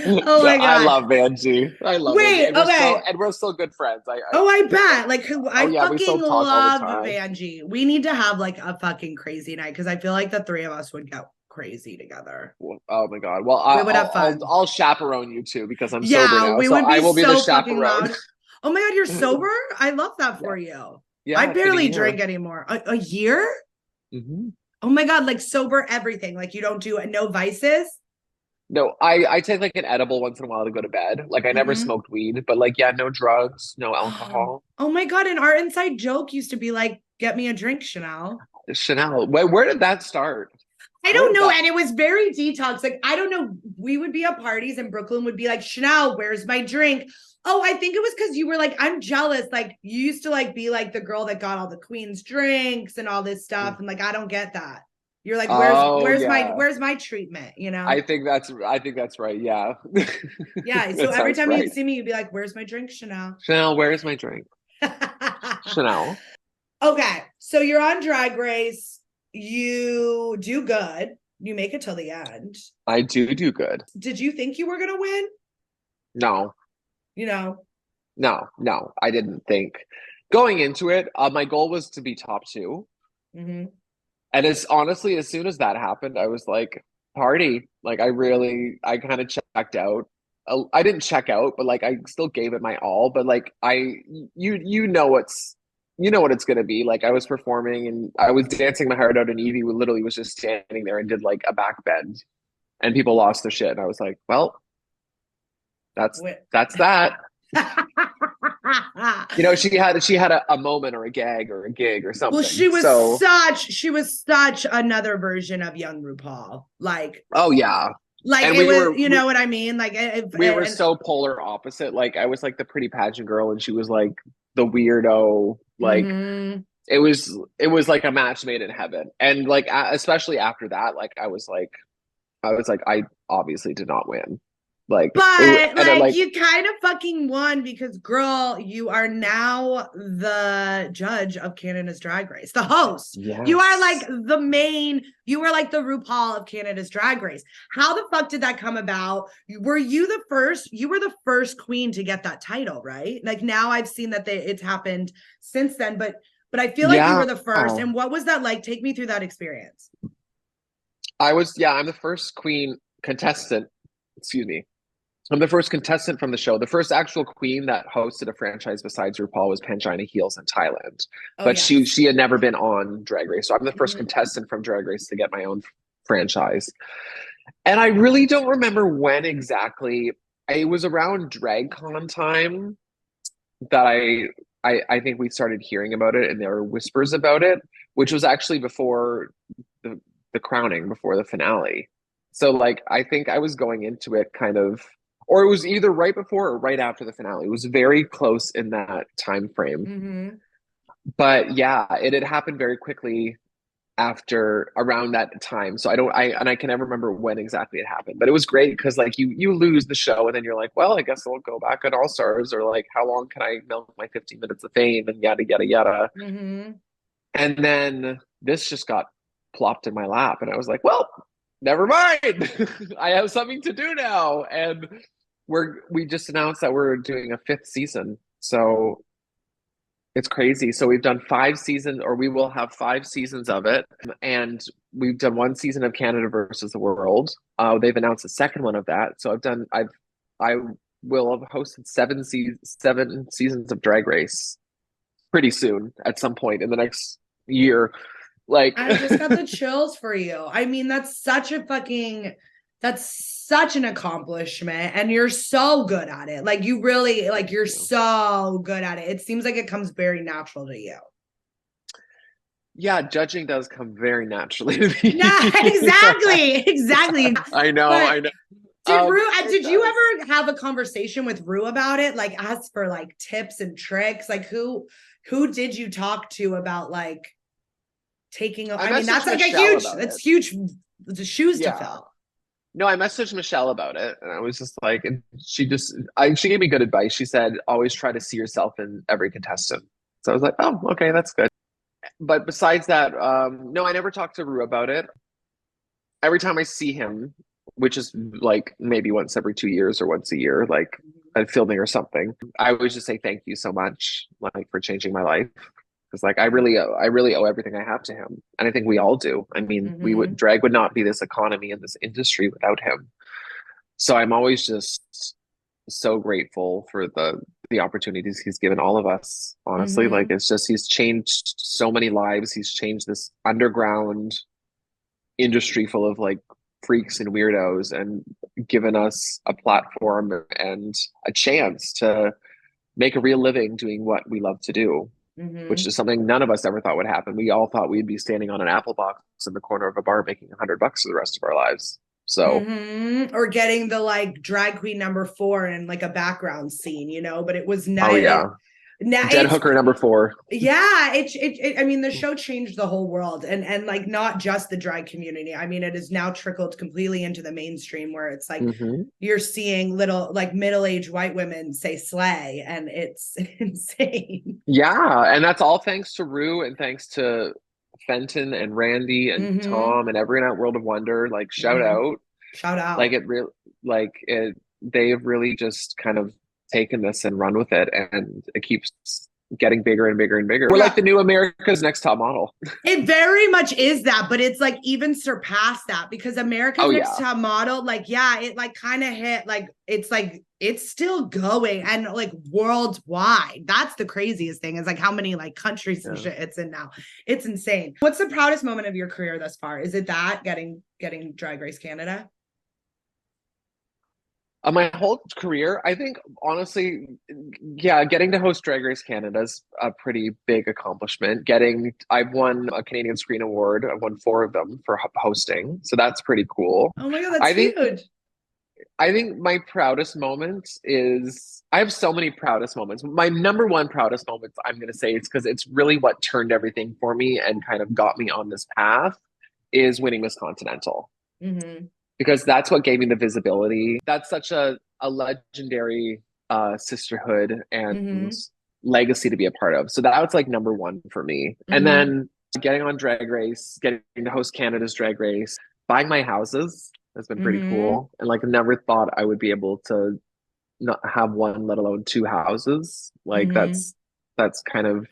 S1: Oh my
S3: I
S1: God.
S3: love Vanjie. I love Vanjie.
S1: Wait, okay.
S3: And we're still good friends.
S1: Oh, I bet. Like,
S3: Oh
S1: I
S3: yeah, we
S1: fucking
S3: still talk all the
S1: love
S3: time.
S1: Vanjie. We need to have like a fucking crazy night because I feel like the three of us would go crazy together.
S3: Oh my God. Well,
S1: We would have fun.
S3: I'll chaperone you too because I'm sober
S1: Yeah,
S3: now.
S1: we
S3: So
S1: would
S3: I
S1: be
S3: will be the
S1: so fucking
S3: chaperone.
S1: loud. Oh my God, you're sober? I love that
S3: Yeah.
S1: for you.
S3: Yeah,
S1: I
S3: it's been a
S1: barely
S3: year.
S1: drink anymore. A year?
S3: Mm-hmm.
S1: Oh my God, like sober everything. Like you don't do no vices?
S3: No, I take like an edible once in a while to go to bed. Like I never
S1: Mm-hmm.
S3: smoked weed, but like yeah, no drugs, no
S1: Oh,
S3: alcohol.
S1: oh my God. And our inside joke used to be like, get me a drink, Chanel.
S3: Chanel. Where did that start?
S1: I
S3: Where
S1: don't
S3: did
S1: know.
S3: that?
S1: And it was very detox. Like, I don't know. We would be at parties and Brooklyn would be like, Chanel, where's my drink? Oh, I think it was because you were like, I'm jealous. Like, you used to like be like the girl that got all the queen's drinks and all this stuff. And like, I don't get that. You're like,
S3: Oh yeah.
S1: where's my treatment? You know?
S3: I think that's right. Yeah.
S1: Yeah. So
S3: That
S1: every
S3: sounds
S1: time
S3: right.
S1: you'd see me, you'd be like, where's my drink, Chanel?
S3: Chanel, where is my drink? Chanel.
S1: Okay, so you're on Drag Race. You do good. You make it till the end.
S3: I do good.
S1: Did you think you were gonna win?
S3: No,
S1: You know.
S3: no, I didn't think. Going into it, my goal was to be top two.
S1: Mm-hmm.
S3: And it's honestly, as soon as that happened, I was like, party. Like I kind of checked out. I didn't check out, but like I still gave it my all. But like you know what it's gonna be. Like I was performing and I was dancing my heart out, and Evie literally was just standing there and did like a back bend, and people lost their shit. And I was like, well, that's that. You know, she had a moment or a gag or a gig or something.
S1: Well, she was such another version of young RuPaul. Like,
S3: oh yeah.
S1: Like
S3: and
S1: it was, you know what I mean? Like
S3: we were so polar opposite. Like I was like the pretty pageant girl, and she was like the weirdo. Like it was like a match made in heaven. And like especially after that, like I was like I obviously did not win. Like,
S1: but like you kind of fucking won because, girl, you are now the judge of Canada's Drag Race, the host.
S3: Yes.
S1: You are like the main. You were like the RuPaul of Canada's Drag Race. How the fuck did that come about? Were you the first? You were the first queen to get that title, right? Like now I've seen that it's happened since then, but I feel like you were the first. And what was that like? Take me through that experience.
S3: I'm the first queen contestant. Excuse me. I'm the first contestant from the show. The first actual queen that hosted a franchise besides RuPaul was Pangina Heels in Thailand. But she had never been on Drag Race. So I'm the first contestant from Drag Race to get my own franchise. And I really don't remember when exactly. It was around DragCon time that I think we started hearing about it, and there were whispers about it, which was actually before the crowning, before the finale. So like I think I was going into it kind of, or it was either right before or right after the finale. It was very close in that time frame. But yeah, it had happened very quickly after around that time. So I can never remember when exactly it happened. But it was great because like you lose the show and then you're like, well, I guess I'll go back on All Stars, or like how long can I milk my 15 minutes of fame and yada yada yada. And then this just got plopped in my lap, and I was like, well, never mind. I have something to do now. And we just announced that we're doing a 5th season. So it's crazy. So we've done 5 seasons, or we will have 5 seasons of it. And we've done 1 season of Canada versus the world. They've announced a second one of that. So I will have hosted 7 seasons of Drag Race pretty soon at some point in the next year. Like
S1: I just got the chills for you. I mean, that's such an accomplishment, and you're so good at it. Like you really, like you're so good at it. It seems like it comes very natural to you.
S3: Yeah, judging does come very naturally to me.
S1: Yeah, exactly.
S3: I know.
S1: Did you ever have a conversation with Ru about it? Like ask for like tips and tricks? Like who did you talk to about like taking? I mean, that's like it's huge shoes to fill.
S3: No, I messaged Michelle about it, and I was just like, and she gave me good advice. She said, always try to see yourself in every contestant. So I was like, oh, okay, that's good. But besides that, no, I never talked to Ru about it. Every time I see him, which is like maybe once every 2 years or once a year, like at filming or something, I always just say thank you so much, like for changing my life. Because like I really owe everything I have to him, and I think we all do. I mean, drag would not be this economy and this industry without him. So I'm always just so grateful for the opportunities he's given all of us. Honestly, like it's just he's changed so many lives. He's changed this underground industry full of like freaks and weirdos, and given us a platform and a chance to make a real living doing what we love to do. Which is something none of us ever thought would happen. We all thought we'd be standing on an apple box in the corner of a bar making $100 for the rest of our lives. So,
S1: or getting the like drag queen number 4 in like a background scene, you know. But it was not.
S3: Oh yeah. Dead hooker number 4.
S1: Yeah, I mean, the show changed the whole world, and like not just the drag community. I mean, it has now trickled completely into the mainstream, where it's like you're seeing little like middle-aged white women say slay, and it's insane.
S3: Yeah, and that's all thanks to Rue and thanks to Fenton and Randy and
S1: Mm-hmm.
S3: Tom and everyone at World of Wonder. Like shout
S1: Mm-hmm.
S3: out.
S1: Shout
S3: Like
S1: out.
S3: it real like it they've really just kind of taken this and run with it, and it keeps getting bigger and bigger and bigger. We're like
S1: Yeah.
S3: the new America's Next Top Model.
S1: It very much is that, but it's like even surpassed that because America's
S3: Oh
S1: Next
S3: yeah.
S1: Top Model, like, yeah, it like kind of hit like it's still going and like worldwide. That's the craziest thing is like how many like countries and
S3: Yeah.
S1: shit it's in now. It's insane. What's the proudest moment of your career thus far? Is it that getting Drag Race Canada?
S3: My whole career, I think, honestly, yeah, getting to host Drag Race Canada is a pretty big accomplishment. I've won a Canadian Screen Award. I've won four of them for hosting, so that's pretty cool.
S1: Oh my God, that's
S3: I think,
S1: huge.
S3: I think my proudest moment is I have so many proudest moments. My number one proudest moments, I'm going to say, it's because it's really what turned everything for me and kind of got me on this path, is winning Miss Continental
S1: Mm-hmm.
S3: because that's what gave me the visibility. That's such a legendary sisterhood and
S1: Mm-hmm.
S3: legacy to be a part of. So that was like number one for me. And
S1: Mm-hmm.
S3: then getting on Drag Race, getting to host Canada's Drag Race, buying my houses has been pretty
S1: Mm-hmm.
S3: cool. And like never thought I would be able to not have one, let alone two houses. Like
S1: Mm-hmm.
S3: that's kind of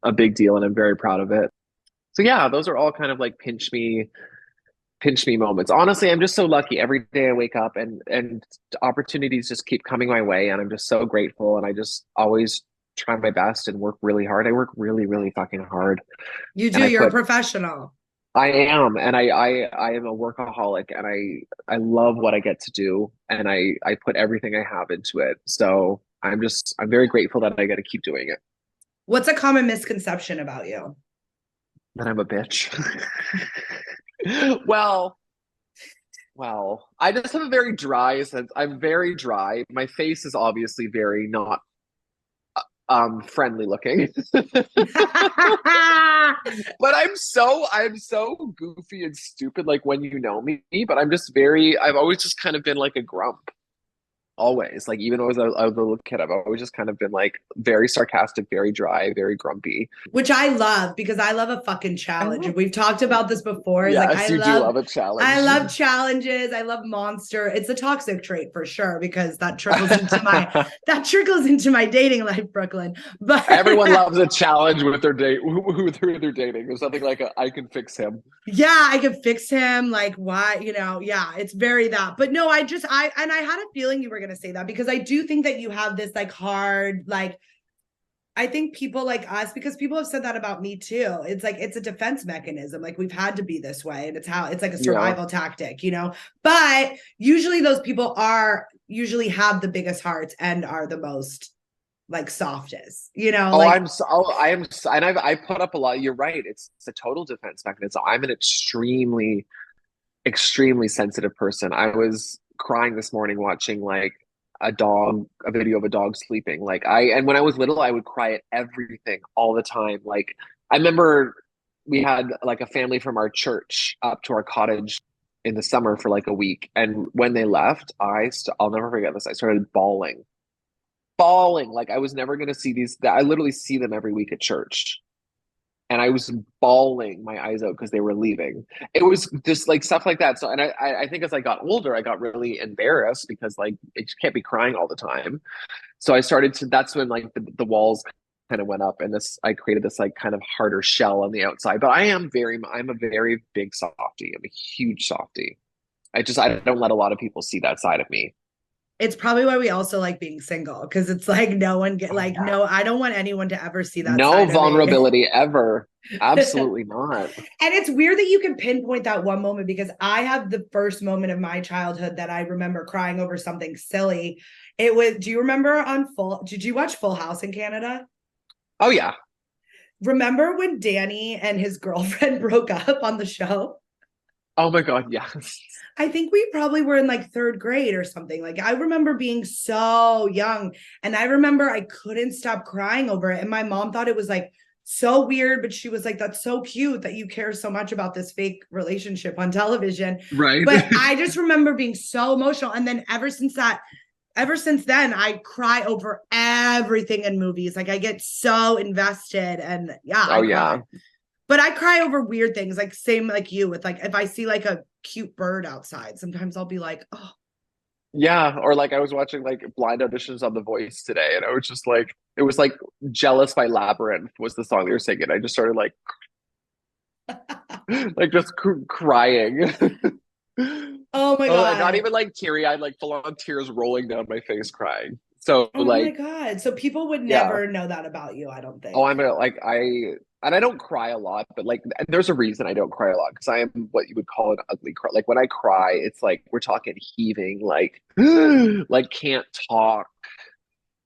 S3: a big deal, and I'm very proud of it. So yeah, those are all kind of like pinch me moments. Honestly, I'm just so lucky. Every day I wake up and opportunities just keep coming my way, and I'm just so grateful. And I just always try my best and work really hard. I work really, really fucking hard,
S1: You
S3: and
S1: do, you're a professional.
S3: I am, and I am a workaholic, and I love what I get to do, and I put everything I have into it. So I'm very grateful that I get to keep doing it.
S1: What's a common misconception about you?
S3: That I'm a bitch. Well, well, I just have a very dry sense. I'm very dry. My face is obviously very not friendly looking. But I'm so goofy and stupid like when you know me, but I've always just kind of been like a grump. Always. Like even as I was a little kid, I've always just kind of been like very sarcastic, very dry, very grumpy.
S1: Which I love because I love a fucking
S3: I
S1: challenge.
S3: love
S1: We've talked about this before. Is like
S3: Yes, you do love a
S1: I
S3: challenge.
S1: love challenges. I love monster. It's a toxic trait for sure because that trickles into my dating life, Brooklyn. But
S3: Everyone loves a challenge with their date, who they're dating. There's something like I can fix him.
S1: yeah, I could fix him. Like, why, yeah, it's very that. But no, I had a feeling you were going to say that because I do think that you have this like hard, like, I think people like us, because people have said that about me too. It's like, it's a defense mechanism. Like we've had to be this way and it's like a
S3: Yeah.
S1: survival tactic, but usually those people usually have the biggest hearts and are the most like softest,
S3: Oh,
S1: like,
S3: I am, and I put up a lot. You're right. It's a total defense mechanism. I'm an extremely, extremely sensitive person. I was crying this morning watching like a video of a dog sleeping. And when I was little, I would cry at everything all the time. Like, I remember we had like a family from our church up to our cottage in the summer for like a week. And when they left, I'll never forget this. I started bawling. Like I was never going to see I literally see them every week at church, and I was bawling my eyes out because they were leaving. It was just like stuff like that. So, and I think as I got older, I got really embarrassed because like it can't be crying all the time. So I started to. That's when like the walls kind of went up, and I created this like kind of harder shell on the outside. But I'm a very big softie. I'm a huge softie. I don't let a lot of people see that side of me.
S1: it's probably why we also like being single because it's like no one get
S3: Oh,
S1: like
S3: yeah.
S1: no, I don't want anyone to ever see that
S3: No
S1: side of me.
S3: vulnerability ever. Absolutely not.
S1: And it's weird that you can pinpoint that one moment because I have the first moment of my childhood that I remember crying over something silly. Do you remember did you watch Full House in Canada?
S3: Oh yeah.
S1: Remember when Danny and his girlfriend broke up on the show?
S3: Oh my God, yes.
S1: I think we probably were in like third grade or something. Like I remember being so young and I remember I couldn't stop crying over it. And my mom thought it was like so weird, but she was like, that's so cute that you care so much about this fake relationship on television.
S3: Right.
S1: But I just remember being so emotional. And then ever since that, ever since then, I cry over everything in movies. Like I get so invested, and yeah, I cry. But I cry over weird things, like same like you with like if I see like a cute bird outside, sometimes I'll be like, oh.
S3: Yeah, or like I was watching like blind auditions on The Voice today, and I was just like, it was like "Jealous" by Labyrinth was the song they were singing. I just started like, like just crying.
S1: Oh my
S3: Oh, not
S1: God.
S3: even like teary-eyed, like full on tears rolling down my face, crying. So
S1: Oh my
S3: like,
S1: God. So people would
S3: yeah.
S1: never know that about you, I don't
S3: Oh,
S1: think.
S3: I'm gonna like and I don't cry a lot, but like there's a reason I don't cry a lot because I am what you would call an ugly cry. Like when I cry, it's like we're talking heaving, like like can't talk.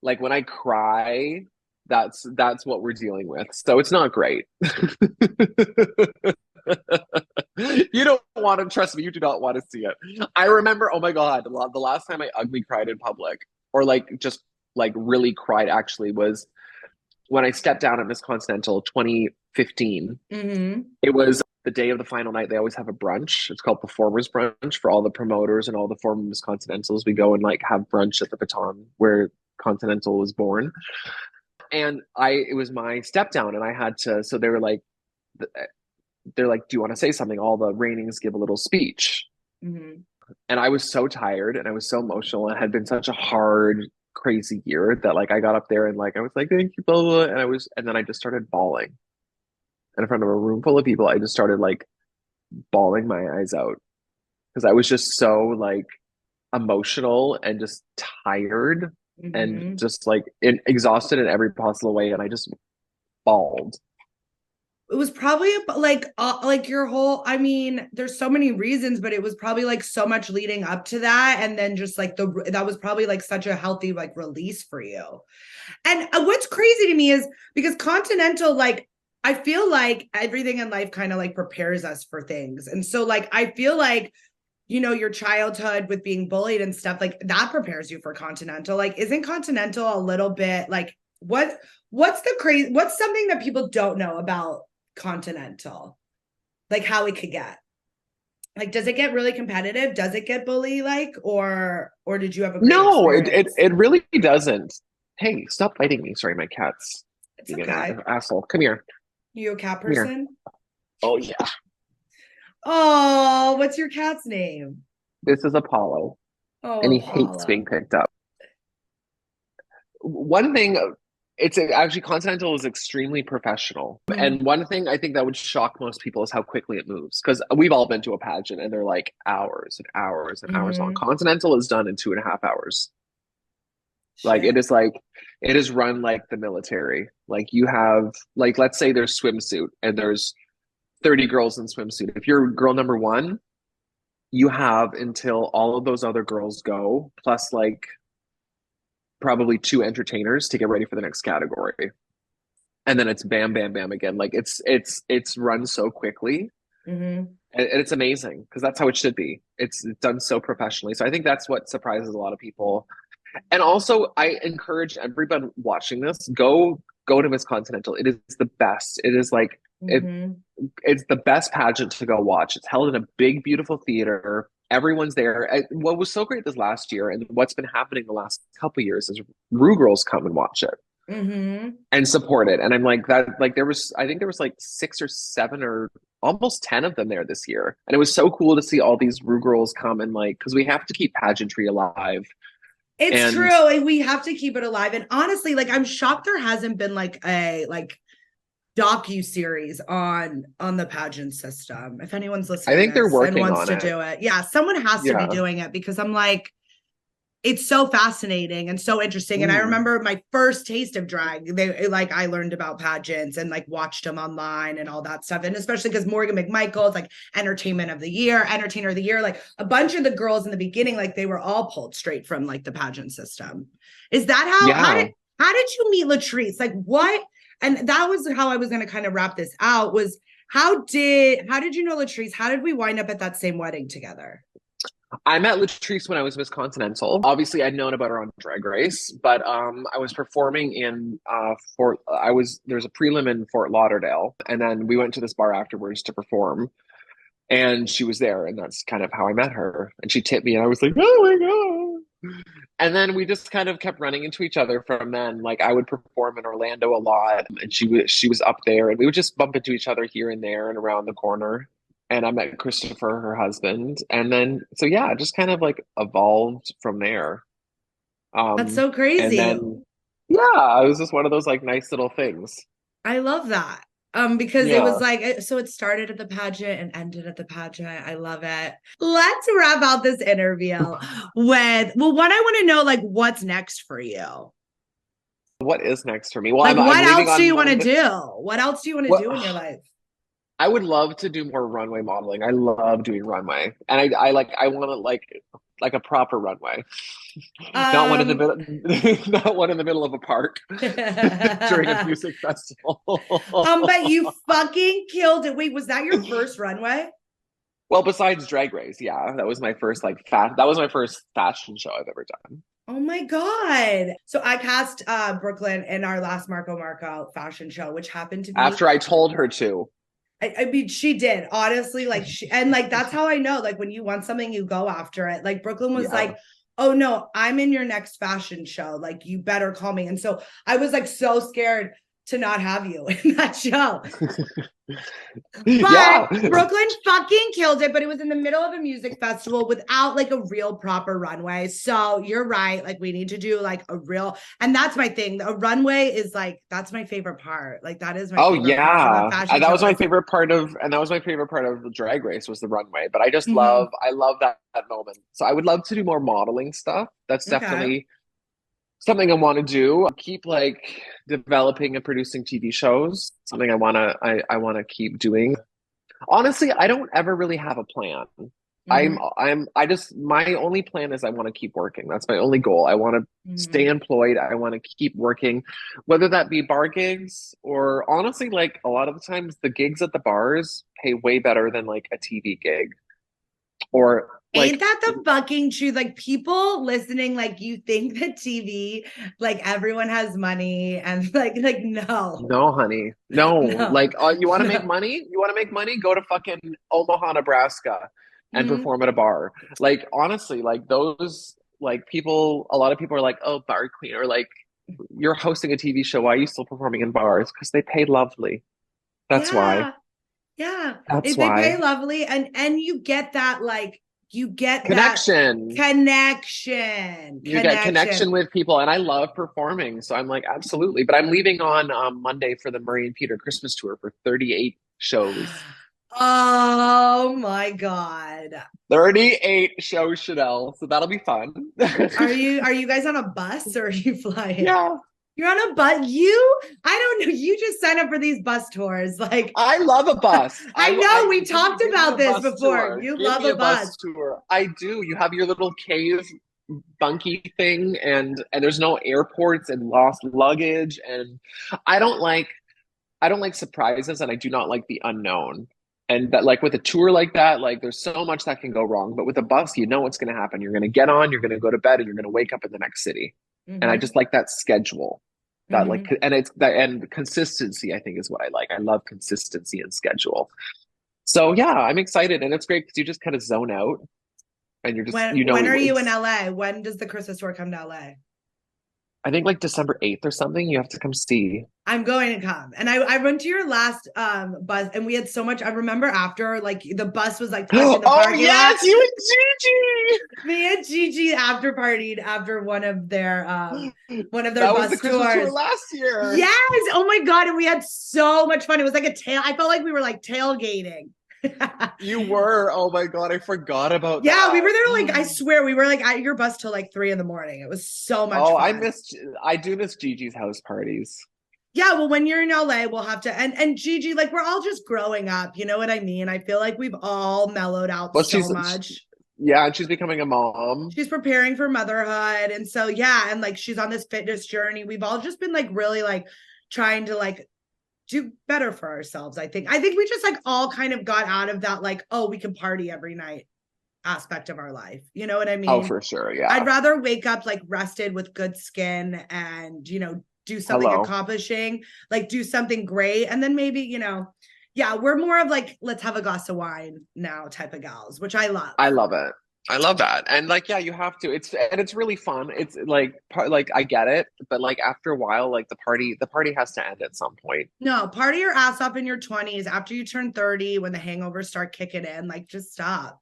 S3: Like when I cry, that's what we're dealing with. So it's not great. You don't want to trust me. You do not want to see it. I remember, oh my God, the last time I ugly cried in public, or like just like really cried actually was when I stepped down at Miss Continental 2015.
S1: Mm-hmm.
S3: It was the day of the final night. They always have a brunch. It's called Performers Brunch for all the promoters and all the former Miss Continentals. We go and like have brunch at the Baton where Continental was born. And it was my step down, and I had to. So they're like, do you want to say something? All the reignings give a little speech.
S1: Mm-hmm.
S3: And I was so tired and I was so emotional. It had been such a hard, crazy year that like I got up there and like I was like, thank you, blah, blah, blah. And then I just started bawling. And in front of a room full of people, I just started like bawling my eyes out. Because I was just so like emotional and just tired and just like exhausted in every possible way. And I just bawled.
S1: It was probably like your whole, I mean, there's so many reasons, but it was probably like so much leading up to that, and then just like that was probably like such a healthy like release for you. And what's crazy to me is because Continental, like I feel like everything in life kind of like prepares us for things, and so like I feel like, you know, your childhood with being bullied and stuff like that prepares you for Continental. Like isn't Continental a little bit like what's something that people don't know about Continental, like how it could get, like does it get really competitive, does it get bully like, or did you have a great
S3: No,
S1: experience?
S3: it really doesn't. Hey, stop biting me. Sorry, my cat's
S1: It's
S3: being
S1: okay.
S3: an asshole. Come here.
S1: You a cat
S3: Come here.
S1: person?
S3: Oh yeah.
S1: Oh, what's your cat's name?
S3: This is Apollo,
S1: Oh,
S3: and he hates
S1: Apollo.
S3: being picked up. One thing, it's actually Continental is extremely professional. And one thing I think that would shock most people is how quickly it moves. Because we've all been to a pageant and they're like hours and hours and hours long. Continental is done in 2.5 hours. Like it is like it is run like the military. Like you have like let's say there's swimsuit and there's 30 girls in swimsuit. If you're girl number one, you have until all of those other girls go, plus like probably 2 entertainers to get ready for the next category. And then it's bam, bam, bam again. Like it's run so quickly. And it's amazing because that's how it should be. It's done so professionally. So I think that's what surprises a lot of people. And also, I encourage everyone watching this, go to Miss Continental. It is the best. It is like it's the best pageant to go watch. It's held in a big, beautiful theater. Everyone's there. What was so great this last year, and what's been happening the last couple of years, is Ru girls come and watch it and support it. And I'm like that. Like I think there was like 6 or 7 or almost 10 of them there this year, and it was so cool to see all these Ru girls come and like because we have to keep pageantry alive.
S1: It's true, and we have to keep it alive. And honestly, like I'm shocked there hasn't been like a docu-series on the pageant system. If anyone's listening,
S3: I think they're working
S1: and wants
S3: on
S1: to
S3: it.
S1: do it, yeah, someone has to be doing it because I'm like, it's so fascinating and so interesting. And I remember my first taste of drag, I learned about pageants and like watched them online and all that stuff. And especially because Morgan McMichael is like entertainer of the year, like a bunch of the girls in the beginning, like they were all pulled straight from like the pageant system. Is that how did you meet Latrice? Like what? And that was how I was going to kind of wrap this out was how did you know Latrice? How did we wind up at that same wedding together?
S3: I met Latrice when I was Miss Continental. Obviously, I'd known about her on Drag Race, but I was performing in there's a prelim in Fort Lauderdale, and then we went to this bar afterwards to perform, and she was there, and that's kind of how I met her. And she tipped me, and I was like, oh my god! And then we just kind of kept running into each other from then. Like I would perform in Orlando a lot, and she was up there, and we would just bump into each other here and there and around the corner. And I met Christopher, her husband, and then so yeah, it just kind of like evolved from there.
S1: That's
S3: Um,
S1: so
S3: and
S1: crazy.
S3: then yeah, it was just one of those like nice little things.
S1: I love that. Because it was
S3: Yeah.
S1: like, so it started at the pageant and ended at the pageant. I love it. Let's wrap out this interview with, well, what I want to know, like, what's next for you?
S3: What is next for me? Well,
S1: Like,
S3: I'm
S1: what
S3: leaving
S1: else do
S3: on
S1: you want to
S3: Monday.
S1: do? What else do you want to
S3: What
S1: do in your life?
S3: I would love to do more runway modeling. I love doing runway, and I want to like a proper runway, not one in the
S1: Um,
S3: middle, not one in the middle of a park during a music festival.
S1: but you fucking killed it. Wait, was that your first runway?
S3: Well, besides Drag Race, yeah, that was my first that was my first fashion show I've ever done.
S1: Oh my God. So I cast Brooke Lynn in our last Marco fashion show, which happened to be,
S3: After I told her to.
S1: I mean, she did, honestly, like and like that's how I know, like when you want something, you go after it. Like Brooklyn was
S3: Yeah.
S1: like, oh no, I'm in your next fashion show. Like you better call me. And so I was like so scared to not have you in that show.
S3: Yeah.
S1: But Brooklyn fucking killed it, but it was in the middle of a music festival without like a real proper runway. So you're right. Like we need to do like a real, and that's my thing. A runway is like, that's my favorite part. Like that is my
S3: Oh
S1: favorite part of a
S3: yeah.
S1: fashion
S3: That
S1: show.
S3: was my favorite part of and that was my favorite part of the Drag Race was the runway. But I just
S1: Mhm.
S3: I love that moment. So I would love to do more modeling stuff. That's
S1: Okay.
S3: definitely something I want to do. Keep like developing and producing TV shows. Something I want to keep doing. Honestly, I don't ever really have a plan.
S1: Mhm.
S3: I just my only plan is I want to keep working. That's my only goal. I want to stay
S1: Mhm.
S3: employed. I want to keep working, whether that be bar gigs or honestly, like a lot of the times the gigs at the bars pay way better than like a TV gig or
S1: Ain't
S3: like
S1: that the fucking truth? Like people listening, like you think that TV, like everyone has money and like no,
S3: no, honey. No.
S1: no,
S3: Like you want to make
S1: no.
S3: money? You want to make money? Go to fucking Omaha, Nebraska and
S1: Mhm.
S3: perform at a bar. Like honestly, like those like people a lot of people are like, "Oh, bar queen," or like you're hosting a TV show. Why are you still performing in bars? Because they pay lovely. That's why.
S1: Yeah. Yeah.
S3: That's
S1: They pay
S3: why.
S1: lovely and you get that like you get that
S3: Connection.
S1: connection.
S3: You get connection
S1: Connection.
S3: with people, and I love performing. So I'm like, absolutely. But I'm leaving on Monday for the Murray and Peter Christmas tour for 38 shows.
S1: Oh my God.
S3: 38 shows, Chanel. So that'll be fun.
S1: Are you guys on a bus or are you flying?
S3: Yeah,
S1: You're on a bus. I don't know. You just sign up for these bus tours. Like,
S3: I love a bus.
S1: I know we
S3: Give
S1: talked
S3: me
S1: about
S3: a
S1: this
S3: bus
S1: before.
S3: tour.
S1: You
S3: Give
S1: love
S3: me
S1: a
S3: a
S1: bus.
S3: bus tour. I do. You have your little cave bunky thing, and there's no airports and lost luggage, and I don't like I don't like surprises, and I do not like the unknown. And that, like with a tour like that, like there's so much that can go wrong. But with a bus, you know what's going to happen. You're going to get on, you're going to go to bed, and you're going to wake up in the next city. And I
S1: Mm-hmm.
S3: just like that schedule. That like,
S1: Mm-hmm.
S3: and it's that and consistency. I think is what I like. I love consistency and schedule. So yeah, I'm excited, and it's great because you just kind of zone out, and you're just
S1: When are you in
S3: it's.
S1: LA? When does the Christmas tour come to LA?
S3: I think like December 8th or something. You have to come see.
S1: I'm going to come. And I went to your last bus and we had so much. I remember after like the bus was like packed in the
S3: Oh
S1: parking lot.
S3: yes, you and Gigi.
S1: Me and Gigi after partied after one of their
S3: That was the
S1: bus
S3: Christmas tour
S1: tours.
S3: last year.
S1: Yes. Oh my God. And we had so much fun. It was like I felt like we were like tailgating.
S3: You were. Oh my God, I forgot about
S1: Yeah,
S3: that.
S1: we were there like I swear we were like at your bus till like 3 a.m. It was so much
S3: Oh,
S1: fun.
S3: I do miss Gigi's house parties.
S1: Yeah, well, when you're in LA, we'll have to and Gigi, like we're all just growing up, you know what I mean? I feel like we've all mellowed out
S3: Well,
S1: so much.
S3: yeah, and she's becoming a mom.
S1: She's preparing for motherhood. And so yeah, and like she's on this fitness journey. We've all just been like really like trying to like do better for ourselves. I think we just like all kind of got out of that like, oh, we can party every night aspect of our life. You know what I
S3: Oh,
S1: mean?
S3: for sure. Yeah.
S1: I'd rather wake up like rested with good skin and, do something
S3: Hello.
S1: accomplishing, like do something great. And then maybe, yeah, we're more of like, let's have a glass of wine now type of gals, which I love.
S3: I love it. I love that. And like, yeah, you have to. It's really fun. It's like I get it, but like after a while, like the party has to end at some point.
S1: No, party your ass up in your 20s after you turn 30 when the hangovers start kicking in. Like, just stop.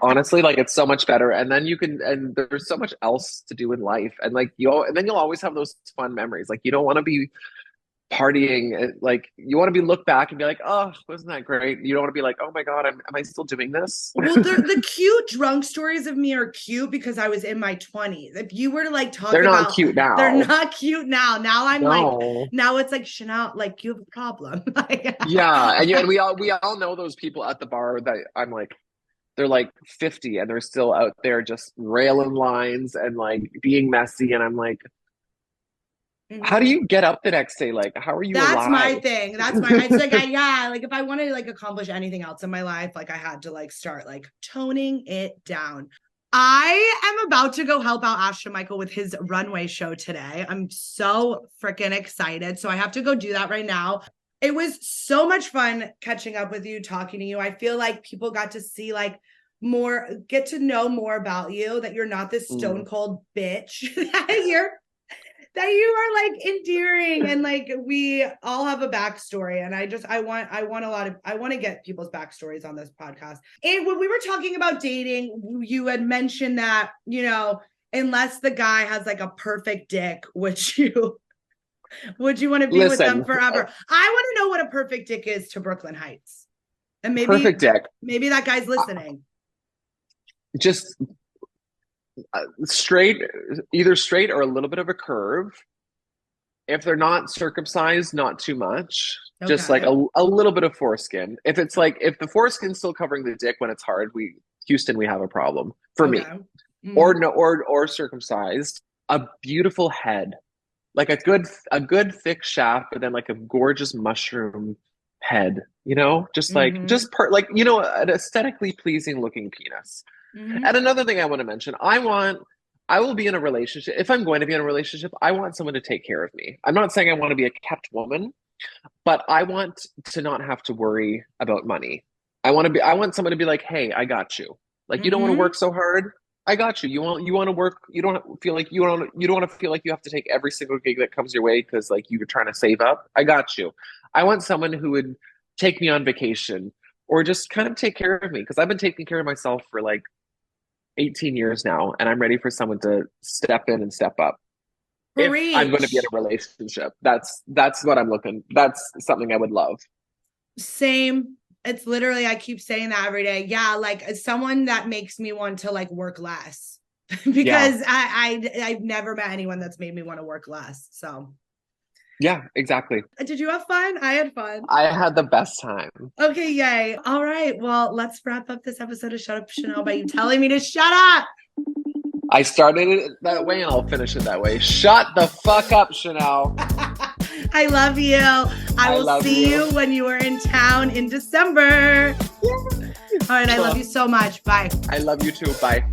S3: Honestly, like it's so much better. And then and there's so much else to do in life. And like and then you'll always have those fun memories. Like you don't want to be partying, like you want to be look back and be like, oh, wasn't that great? You don't want to be like, oh my God, am I still doing this?
S1: Well, the cute drunk stories of me are cute because I was in my 20s. If you were to like talk
S3: They're
S1: about,
S3: not cute now.
S1: They're not cute now. Now I'm like,
S3: No.
S1: now it's like, Chanel, like you have a problem.
S3: Yeah, and we all know those people at the bar that I'm like, they're like 50 and they're still out there just railing lines and like being messy, and I'm like, how do you get up the next day? Like, how are you
S1: That's
S3: alive?
S1: my thing. That's my, it's like, yeah, like if I wanted to like accomplish anything else in my life, like I had to like start like toning it down. I am about to go help out Ashton Michael with his runway show today. I'm so freaking excited. So I have to go do that right now. It was so much fun catching up with you, talking to you. I feel like people got to see like get to know more about you, that you're not this stone cold bitch, that you are like endearing, and like we all have a backstory, and I want to get people's backstories on this podcast. And when we were talking about dating, you had mentioned that, you know, unless the guy has like a perfect dick, would you want to be with them forever? I want to know what a perfect dick is to Brooke Lynn Hytes, and
S3: Perfect dick.
S1: Maybe that guy's listening.
S3: Just straight, either straight or a little bit of a curve. If they're not circumcised, not too much. Okay. Just like a little bit of foreskin. If it's like, if the foreskin's still covering the dick when it's hard, Houston, we have a problem for me. Mm-hmm. Or circumcised. A beautiful head, like a good thick shaft, but then like a gorgeous mushroom head. You know, just like like, you know, an aesthetically pleasing looking penis. Mm-hmm. And another thing I want to mention, I will be in a relationship. If I'm going to be in a relationship, I want someone to take care of me. I'm not saying I want to be a kept woman, but I want to not have to worry about money. I want someone to be like, hey, I got you. Like, you don't want to work so hard. I got you. You want to work. You don't feel like you don't want to feel like you have to take every single gig that comes your way because like you were trying to save up. I got you. I want someone who would take me on vacation or just kind of take care of me, because I've been taking care of myself for like 18 years now, and I'm ready for someone to step in and step up. Preach. If I'm going to be in a relationship, that's what I'm looking. That's something I would love. Same.
S1: It's literally, I keep saying that every day. Yeah, like someone that makes me want to like work less, because I've never met anyone that's made me want to work less. So
S3: yeah, exactly.
S1: Did you have fun? I had fun.
S3: I had the best time.
S1: Okay, yay. All right. Well, let's wrap up this episode of Shut Up Chanel by you telling me to shut up.
S3: I started it that way and I'll finish it that way. Shut the fuck up, Chanel.
S1: I love you. I will see you when you are in town in December. Yeah. All right. I love you so much. Bye.
S3: I love you too. Bye.